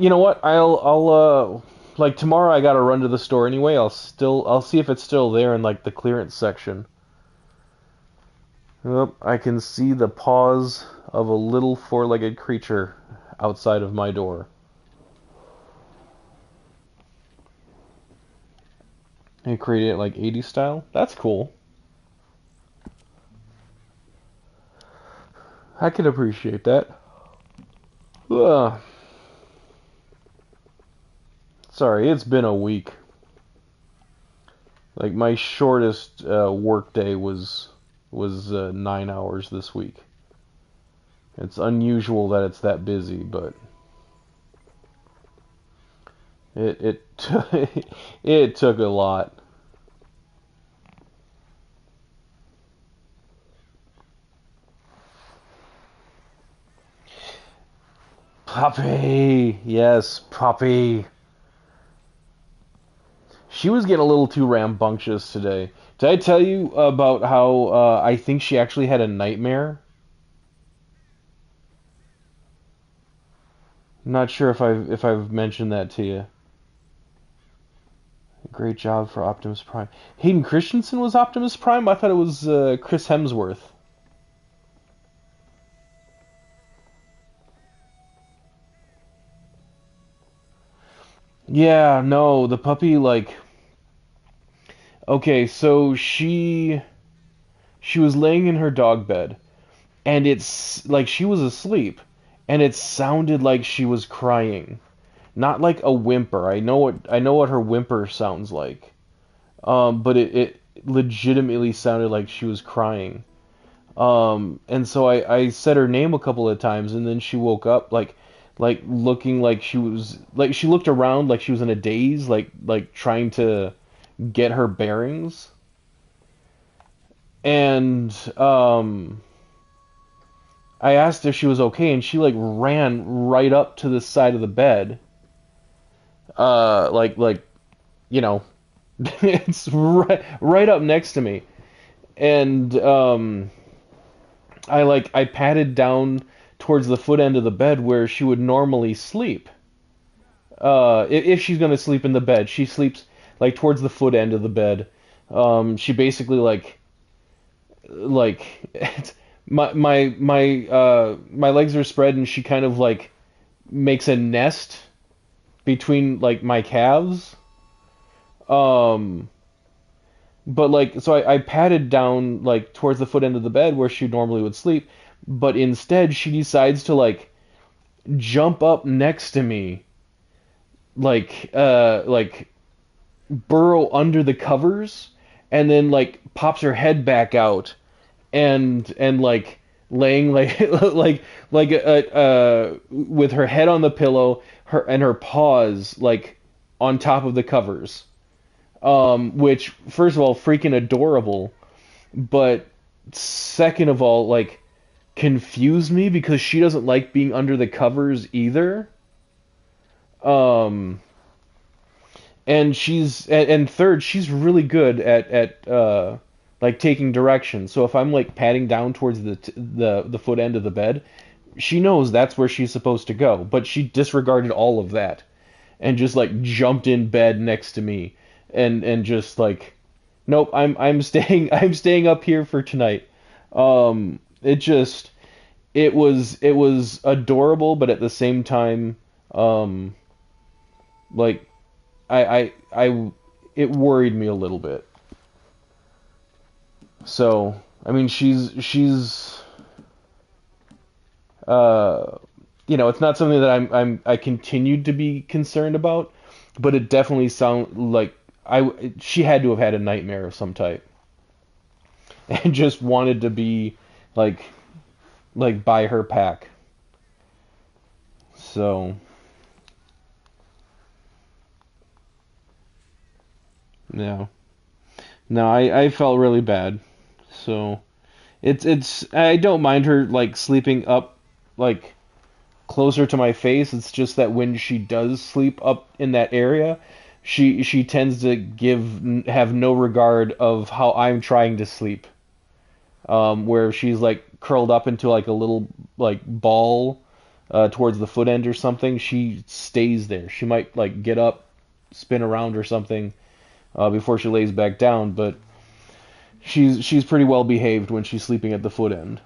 You know what? I'll like tomorrow I gotta run to the store anyway. I'll see if it's still there in like the clearance section. Yep, I can see the paws of a little four-legged creature outside of my door. They created it like 80s style. That's cool. I can appreciate that. Ugh. Sorry, it's been a week. Like my shortest work day was 9 hours this week. It's unusual that it's that busy, but it it took a lot. Poppy, yes, Poppy. She was getting a little too rambunctious today. Did I tell you about how I think she actually had a nightmare? I'm not sure if I've mentioned that to you. Great job for Optimus Prime. Hayden Christensen was Optimus Prime? I thought it was Chris Hemsworth. Yeah, no, the puppy like okay, so she was laying in her dog bed and it's like she was asleep and it sounded like she was crying. Not like a whimper. I know what her whimper sounds like. But it legitimately sounded like she was crying. And so I said her name a couple of times, and then she woke up like looking like she was like she looked around like she was in a daze, like trying to get her bearings. And I asked if she was okay, and she like ran right up to the side of the bed, like you know, it's right up next to me, and I patted down towards the foot end of the bed where she would normally sleep. If she's gonna sleep in the bed, she sleeps like towards the foot end of the bed. She basically like my legs are spread and she kind of like makes a nest between like my calves. Um, but like so I patted down like towards the foot end of the bed where she normally would sleep, but instead she decides to like jump up next to me, like burrow under the covers, and then like pops her head back out and like laying like with her head on the pillow, her paws like on top of the covers. Which first of all, freaking adorable, but second of all, like confused me because she doesn't like being under the covers either. Um, and third, she's really good at like taking directions. So if I'm like patting down towards the foot end of the bed, she knows that's where she's supposed to go. But she disregarded all of that and just like jumped in bed next to me and just like, nope, I'm staying I'm staying up here for tonight. It just it was adorable, but at the same time, um, like it worried me a little bit. So, I mean, she's it's not something that I continued to be concerned about, but it definitely sound like she had to have had a nightmare of some type and just wanted to be like by her pack. So, yeah. No, I felt really bad. So, it's I don't mind her like sleeping up like closer to my face. It's just that when she does sleep up in that area, she tends to have no regard of how I'm trying to sleep. Where she's like curled up into like a little like ball towards the foot end or something, she stays there. She might like get up, spin around or something before she lays back down, but she's pretty well behaved when she's sleeping at the foot end.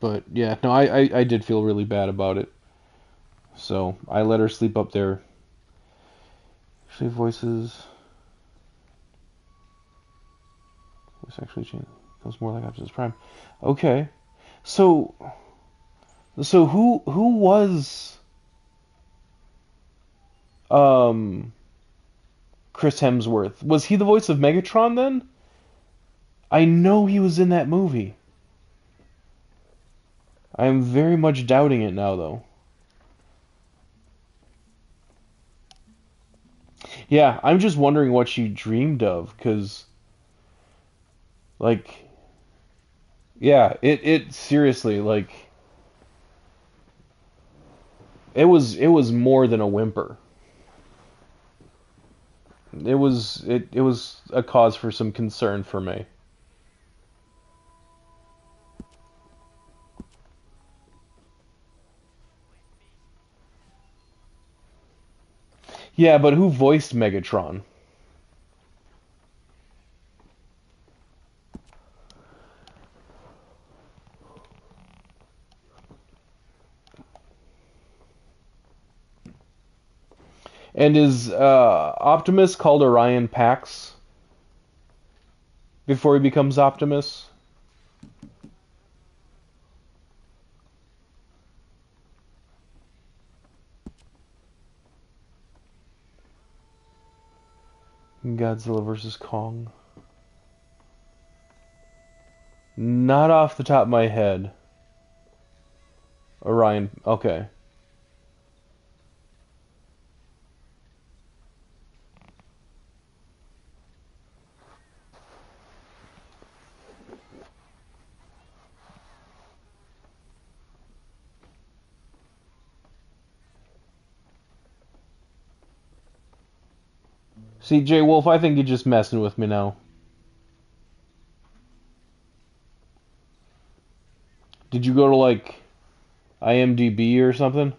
But yeah, no, I did feel really bad about it. So I let her sleep up there. Actually, voice actually changed. Feels more like Optimus Prime. Okay, so who was um Chris Hemsworth? Was he the voice of Megatron then? I know he was in that movie. I am very much doubting it now, though. Yeah, I'm just wondering what she dreamed of, because, like, yeah, it seriously, like, it was more than a whimper. It was a cause for some concern for me. Yeah, but who voiced Megatron? And is Optimus called Orion Pax before he becomes Optimus? Godzilla versus Kong. Not off the top of my head. Orion. Okay. See, Jay Wolf, I think you're just messing with me now. Did you go to like IMDb or something?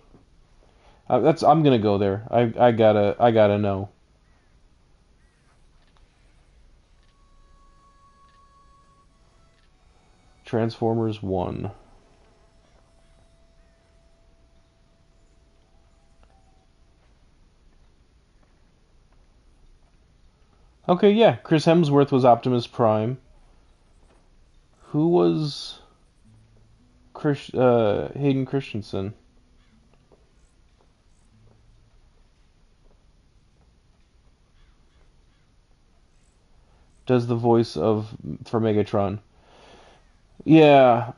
I'm gonna go there. I gotta know. Transformers 1. Okay, yeah, Chris Hemsworth was Optimus Prime. Who was Hayden Christensen? Does the voice for Megatron? Yeah,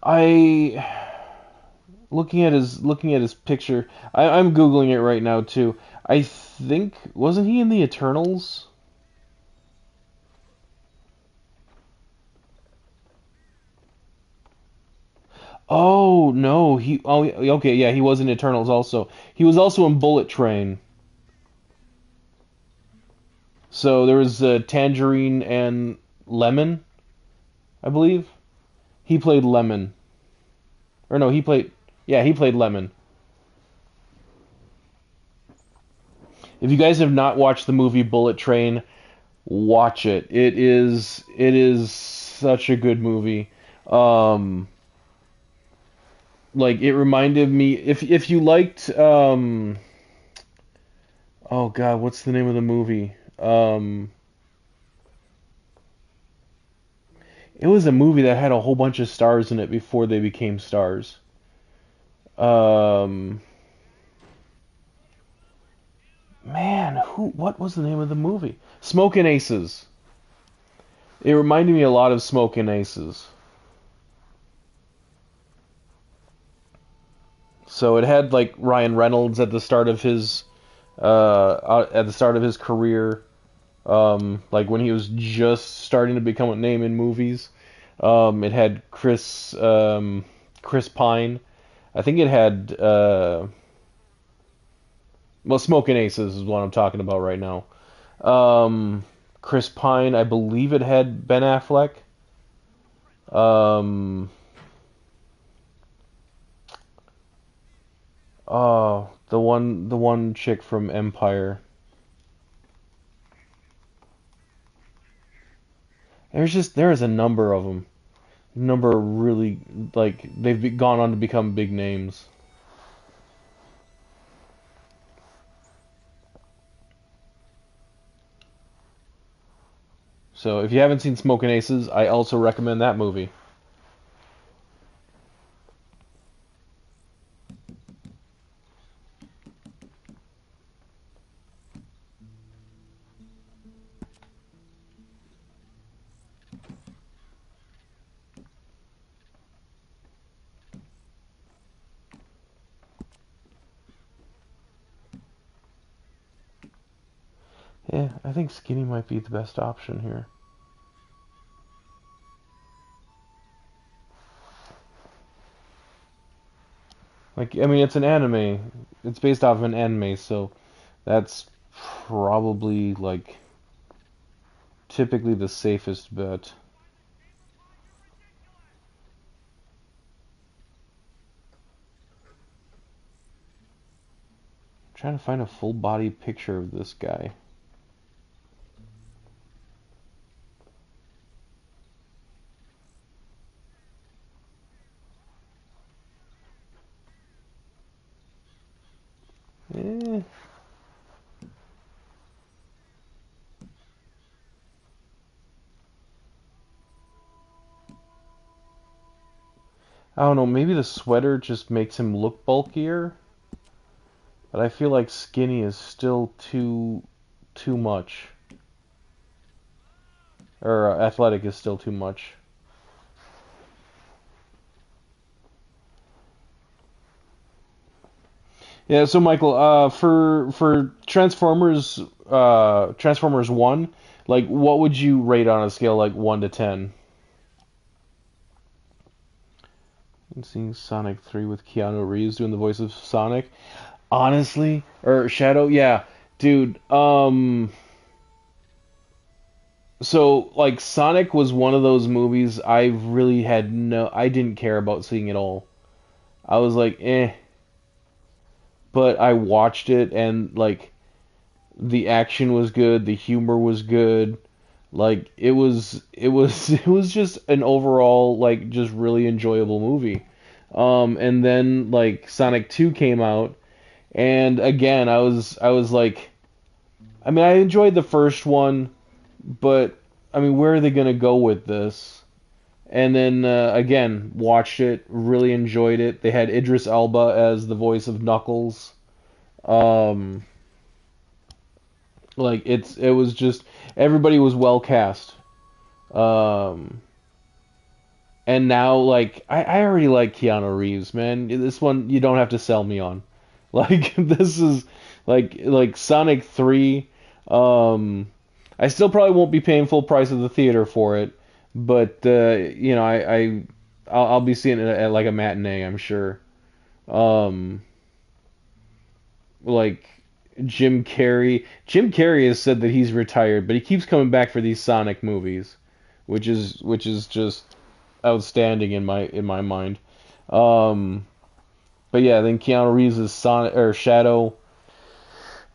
looking at his picture. I'm googling it right now too. I think wasn't he in the Eternals? Oh no, okay, yeah, he was in Eternals also. He was also in Bullet Train. So there was Tangerine and Lemon, I believe. He played Lemon. Or no, he played Lemon. If you guys have not watched the movie Bullet Train, watch it. It is such a good movie. Um, like it reminded me if you liked oh God, what's the name of the movie? It was a movie that had a whole bunch of stars in it before they became stars. Um, man, what was the name of the movie? Smokin' Aces. It reminded me a lot of Smokin' Aces. So it had like Ryan Reynolds at the start of his career, like when he was just starting to become a name in movies. It had Chris Pine. I think it had well, Smoking Aces is what I'm talking about right now. Chris Pine, I believe it had Ben Affleck. Um, oh, the one chick from Empire. There is a number of them. Number of really like gone on to become big names. So if you haven't seen Smoking Aces, I also recommend that movie. Yeah, I think skinny might be the best option here. Like, I mean, it's an anime. It's based off of an anime, so that's probably like typically the safest bet. I'm trying to find a full body picture of this guy. Eh, I don't know, maybe the sweater just makes him look bulkier, but I feel like skinny is still too much. Or athletic is still too much. Yeah, so Michael, for Transformers 1, like what would you rate on a scale like 1 to 10? I'm seeing Sonic 3 with Keanu Reeves doing the voice of Sonic. Honestly, or Shadow, yeah, dude. So like Sonic was one of those movies I didn't care about seeing it all. I was like, eh, but I watched it and like the action was good, the humor was good. Like it was just an overall like just really enjoyable movie. And then like Sonic 2 came out and again I was like I mean I enjoyed the first one, but I mean where are they going to go with this? And then again watched it, really enjoyed it. They had Idris Elba as the voice of Knuckles. Um Like it was just everybody was well cast. Um and now like I already like Keanu Reeves, man. This one you don't have to sell me on. Like this is like Sonic 3 I still probably won't be paying full price at the theater for it, but you know, I'll be seeing it at like a matinee, I'm sure. Um like Jim Carrey. Jim Carrey has said that he's retired, but he keeps coming back for these Sonic movies, which is just outstanding in my mind. Um, but yeah, then Keanu Reeves is Sonic or Shadow.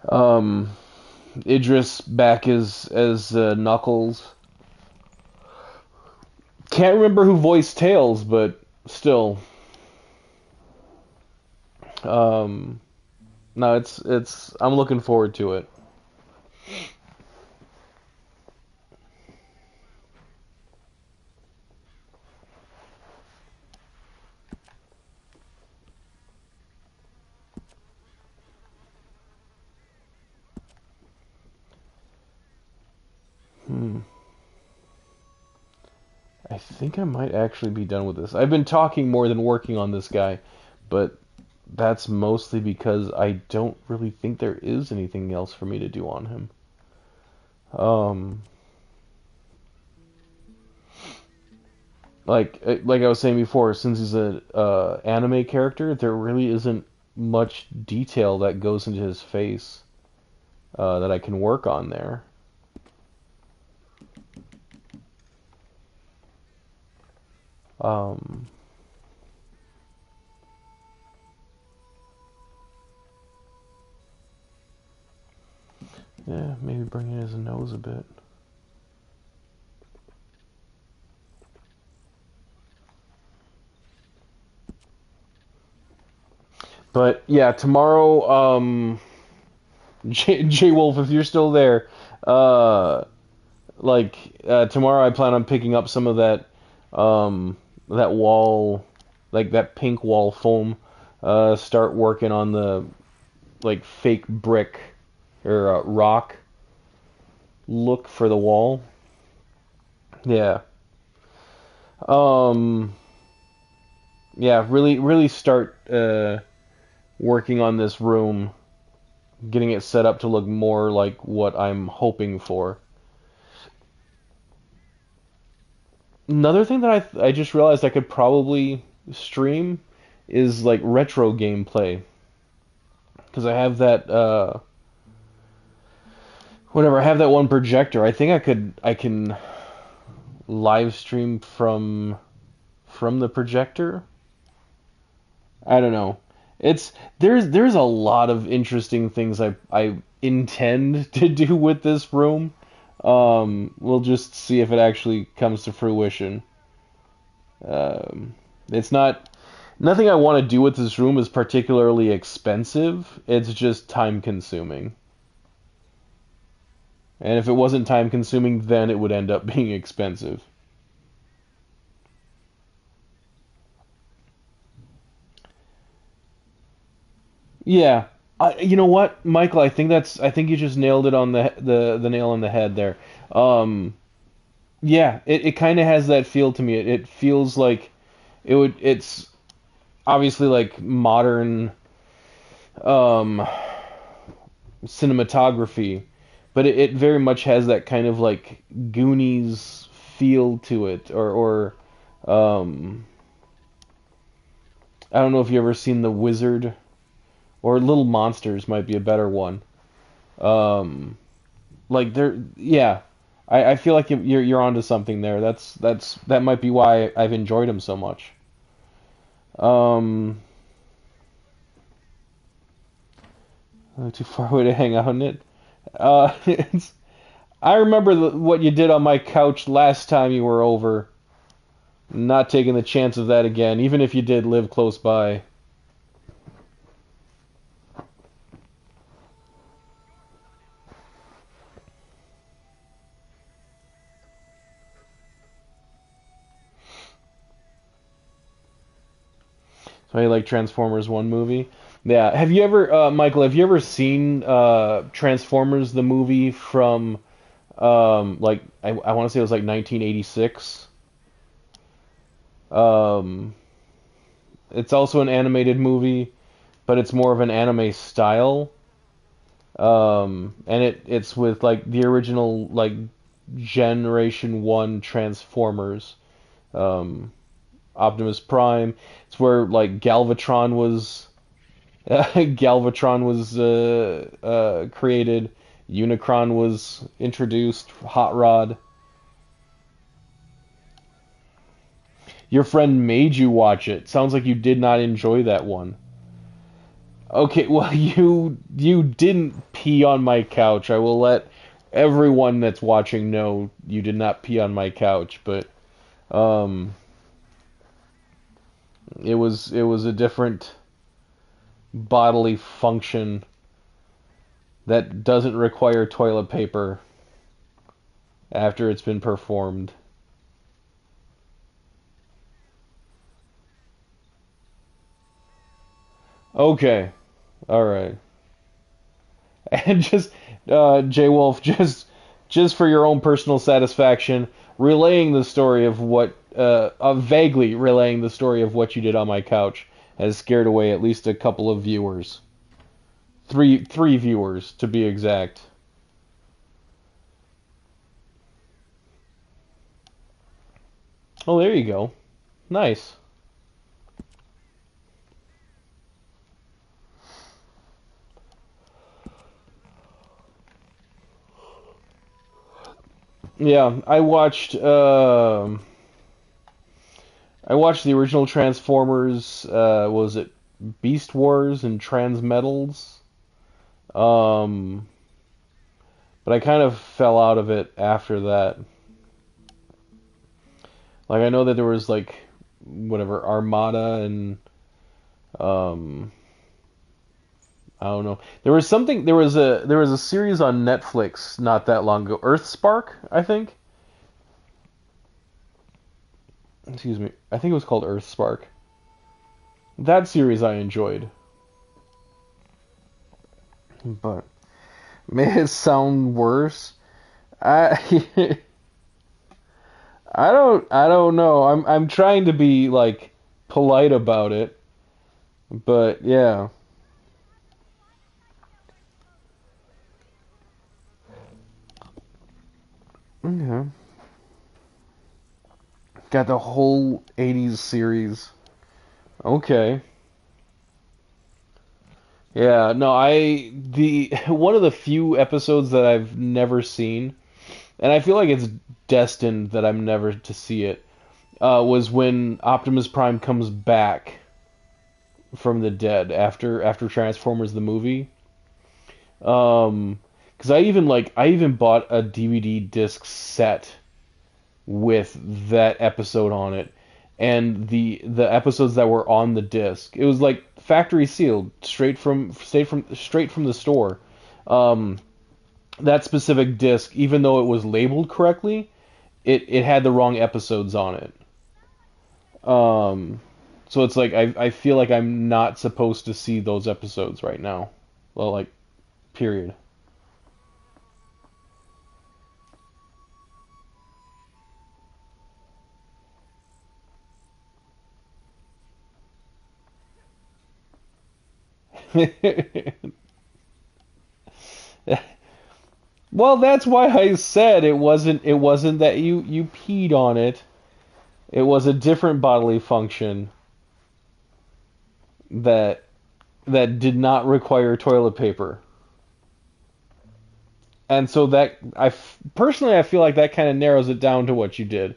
Um, Idris back as Knuckles. Can't remember who voiced Tails, but still. Um, no, it's. I'm looking forward to it. I think I might actually be done with this. I've been talking more than working on this guy, but that's mostly because I don't really think there is anything else for me to do on him. Um, like I was saying before, since he's a anime character, there really isn't much detail that goes into his face that I can work on there. Um, yeah, maybe bring in his nose a bit. But yeah, tomorrow, J Wolf, if you're still there, uh, tomorrow I plan on picking up some of that wall, like that pink wall foam. Start working on the like fake brick or rock look for the wall. Yeah. Um. Yeah. Really start working on this room, getting it set up to look more like what I'm hoping for. Another thing that I just realized I could probably stream is like retro gameplay because I have that whenever I have that one projector, I think I can live stream from the projector. I don't know. It's there's a lot of interesting things I intend to do with this room. We'll just see if it actually comes to fruition. It's not nothing I want to do with this room is particularly expensive. It's just time consuming. And if it wasn't time consuming, then it would end up being expensive. Yeah. You know what, Michael? I think you just nailed it on the nail on the head there. Um, yeah, it kind of has that feel to me. It feels like it's obviously like modern um cinematography, but it very much has that kind of like Goonies feel to it, or I don't know if you ever seen The Wizard, or Little Monsters might be a better one. Um, like yeah, I feel like you're onto something there. That might be why I've enjoyed him so much. Um, too far away to hang out in it. I remember what you did on my couch last time you were over. Not taking the chance of that again, even if you did live close by. So I like Transformers 1 movie. Yeah. Have you ever, Michael, have you ever seen Transformers the movie from, I want to say it was like 1986? Um, it's also an animated movie, but it's more of an anime style. And it's with like the original like Generation 1 Transformers. Um, Optimus Prime. It's where like Galvatron was Galvatron was created. Unicron was introduced. Hot Rod. Your friend made you watch it. Sounds like you did not enjoy that one. Okay, well you didn't pee on my couch. I will let everyone that's watching know you did not pee on my couch, but Um, it was a different bodily function that doesn't require toilet paper after it's been performed. Okay, all right. And just J Wolf, just for your own personal satisfaction, relaying the story of what vaguely relaying the story of what you did on my couch has scared away at least a couple of viewers. Three viewers to be exact. Oh, there you go. Nice. Yeah, I watched the original Transformers. Was it Beast Wars and Transmetals? Um, but I kind of fell out of it after that. Like I know that there was like whatever Armada and um I don't know. There was something. There was a series on Netflix not that long ago. Earthspark, I think. Excuse me. I think it was called Earthspark. That series I enjoyed, but may it sound worse. I I don't know. I'm trying to be like polite about it, but yeah. Okay. Got the whole 80s series. Okay. Yeah, no, the one of the few episodes that I've never seen, and I feel like it's destined that I'm never to see it, was when Optimus Prime comes back from the dead after Transformers the movie. Because I even bought a DVD disc set with that episode on it, and the episodes that were on the disc, it was like factory sealed, straight from the store. Um, that specific disc, even though it was labeled correctly, it had the wrong episodes on it. Um, so it's like I feel like I'm not supposed to see those episodes right now. Well, like period. Well, that's why I said it wasn't that you peed on it. It was a different bodily function that that did not require toilet paper. And so that personally I feel like that kind of narrows it down to what you did.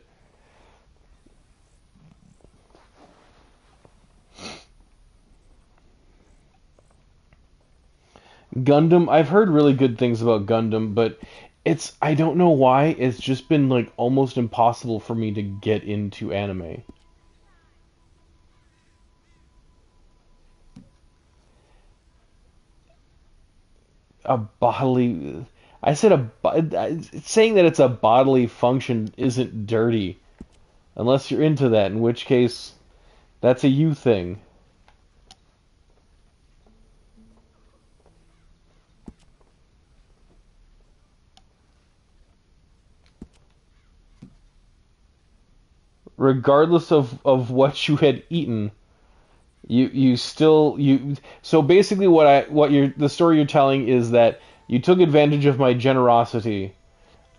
Gundam, I've heard really good things about Gundam, but I don't know why it's just been like almost impossible for me to get into anime. A bodily I said saying that it's a bodily function isn't dirty unless you're into that, in which case that's a you thing. Regardless of what you had eaten, you still you so basically what you're the story you're telling is that you took advantage of my generosity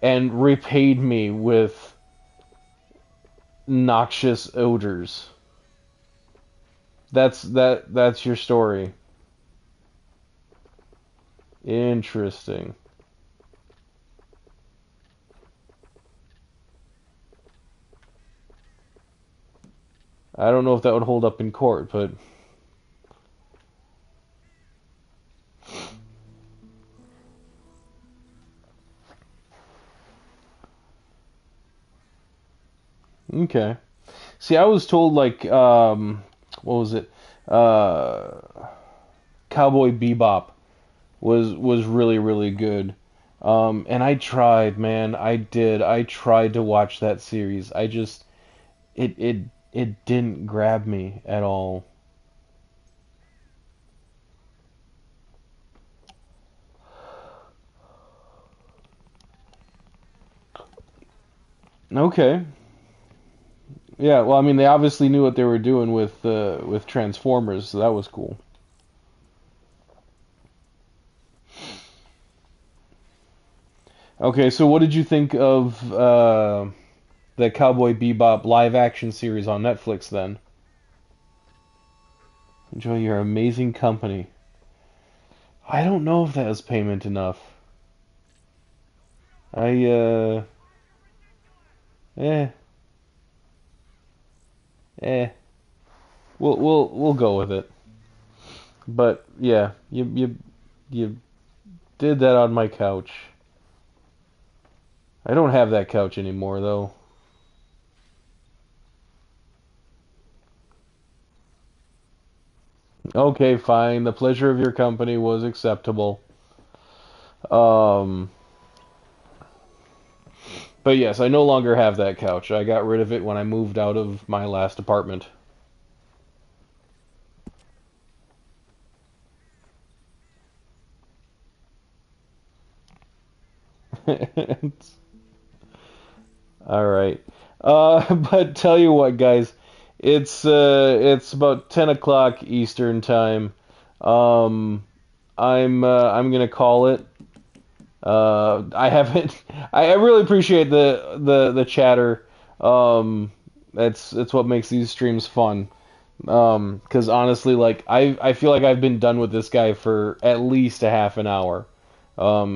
and repaid me with noxious odors. That's your story. Interesting. I don't know if that would hold up in court, but Okay. See, I was told like what was it? Uh, Cowboy Bebop was really really good. And I tried, man. I did. I tried to watch that series. I just it didn't grab me at all. Okay. Yeah, well, I mean, they obviously knew what they were doing with Transformers, so that was cool. Okay, so what did you think of the Cowboy Bebop live action series on Netflix then? Enjoy your amazing company. I don't know if that was payment enough. I eh eh we'll go with it. But yeah, you did that on my couch. I don't have that couch anymore though. Okay, fine. The pleasure of your company was acceptable. Um, but yes, I no longer have that couch. I got rid of it when I moved out of my last apartment. All right. But tell you what, guys, it's about 10 o'clock Eastern time. Um, I'm gonna call it. I haven't. I really appreciate the chatter. It's what makes these streams fun. 'Cause honestly, like I feel like I've been done with this guy for at least a half an hour.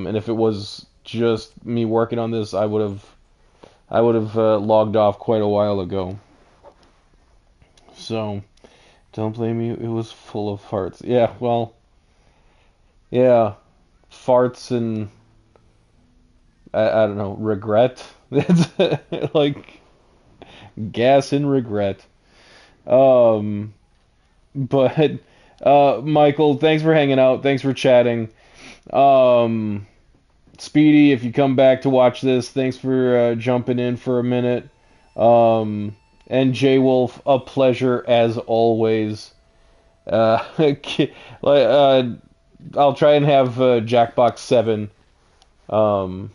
And if it was just me working on this, I would have logged off quite a while ago. So don't blame me. It was full of farts. Yeah, well, yeah, farts and I don't know, regret. It's like gas and regret. Um, but Michael, thanks for hanging out. Thanks for chatting. Um, Speedy, if you come back to watch this, thanks for jumping in for a minute. Um, and J Wolf, a pleasure as always. I'll try and have Jackbox 7 um,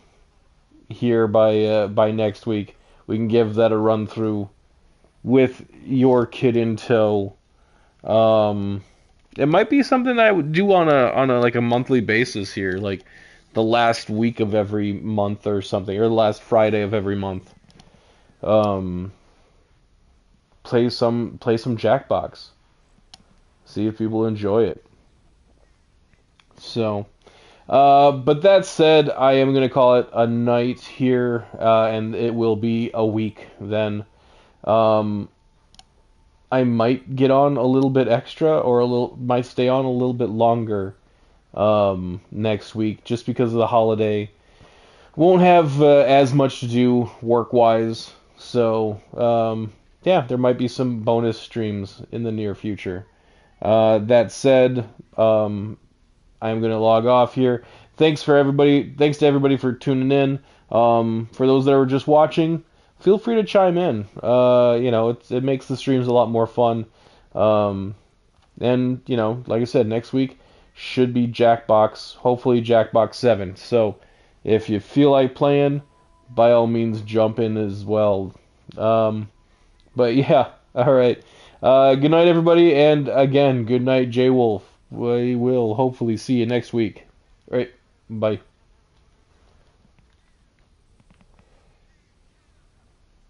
here by next week. We can give that a run through with your kid in tow. Um, it might be something I would do on a like a monthly basis here, like the last week of every month or something, or the last Friday of every month. Um, play some Jackbox. See if people enjoy it. So, but that said, I am going to call it a night here, and it will be a week then. Um, I might get on a little bit extra, or might stay on a little bit longer next week, just because of the holiday. Won't have as much to do work-wise, so yeah, there might be some bonus streams in the near future. That said, I'm gonna log off here. Thanks for everybody. Thanks to everybody for tuning in. For those that are just watching, feel free to chime in. It makes the streams a lot more fun. And like I said, next week should be Jackbox. Hopefully Jackbox 7. So if you feel like playing, by all means jump in as well. But yeah, all right. Good night, everybody, and again, good night, J Wolf. We will hopefully see you next week. All right, bye.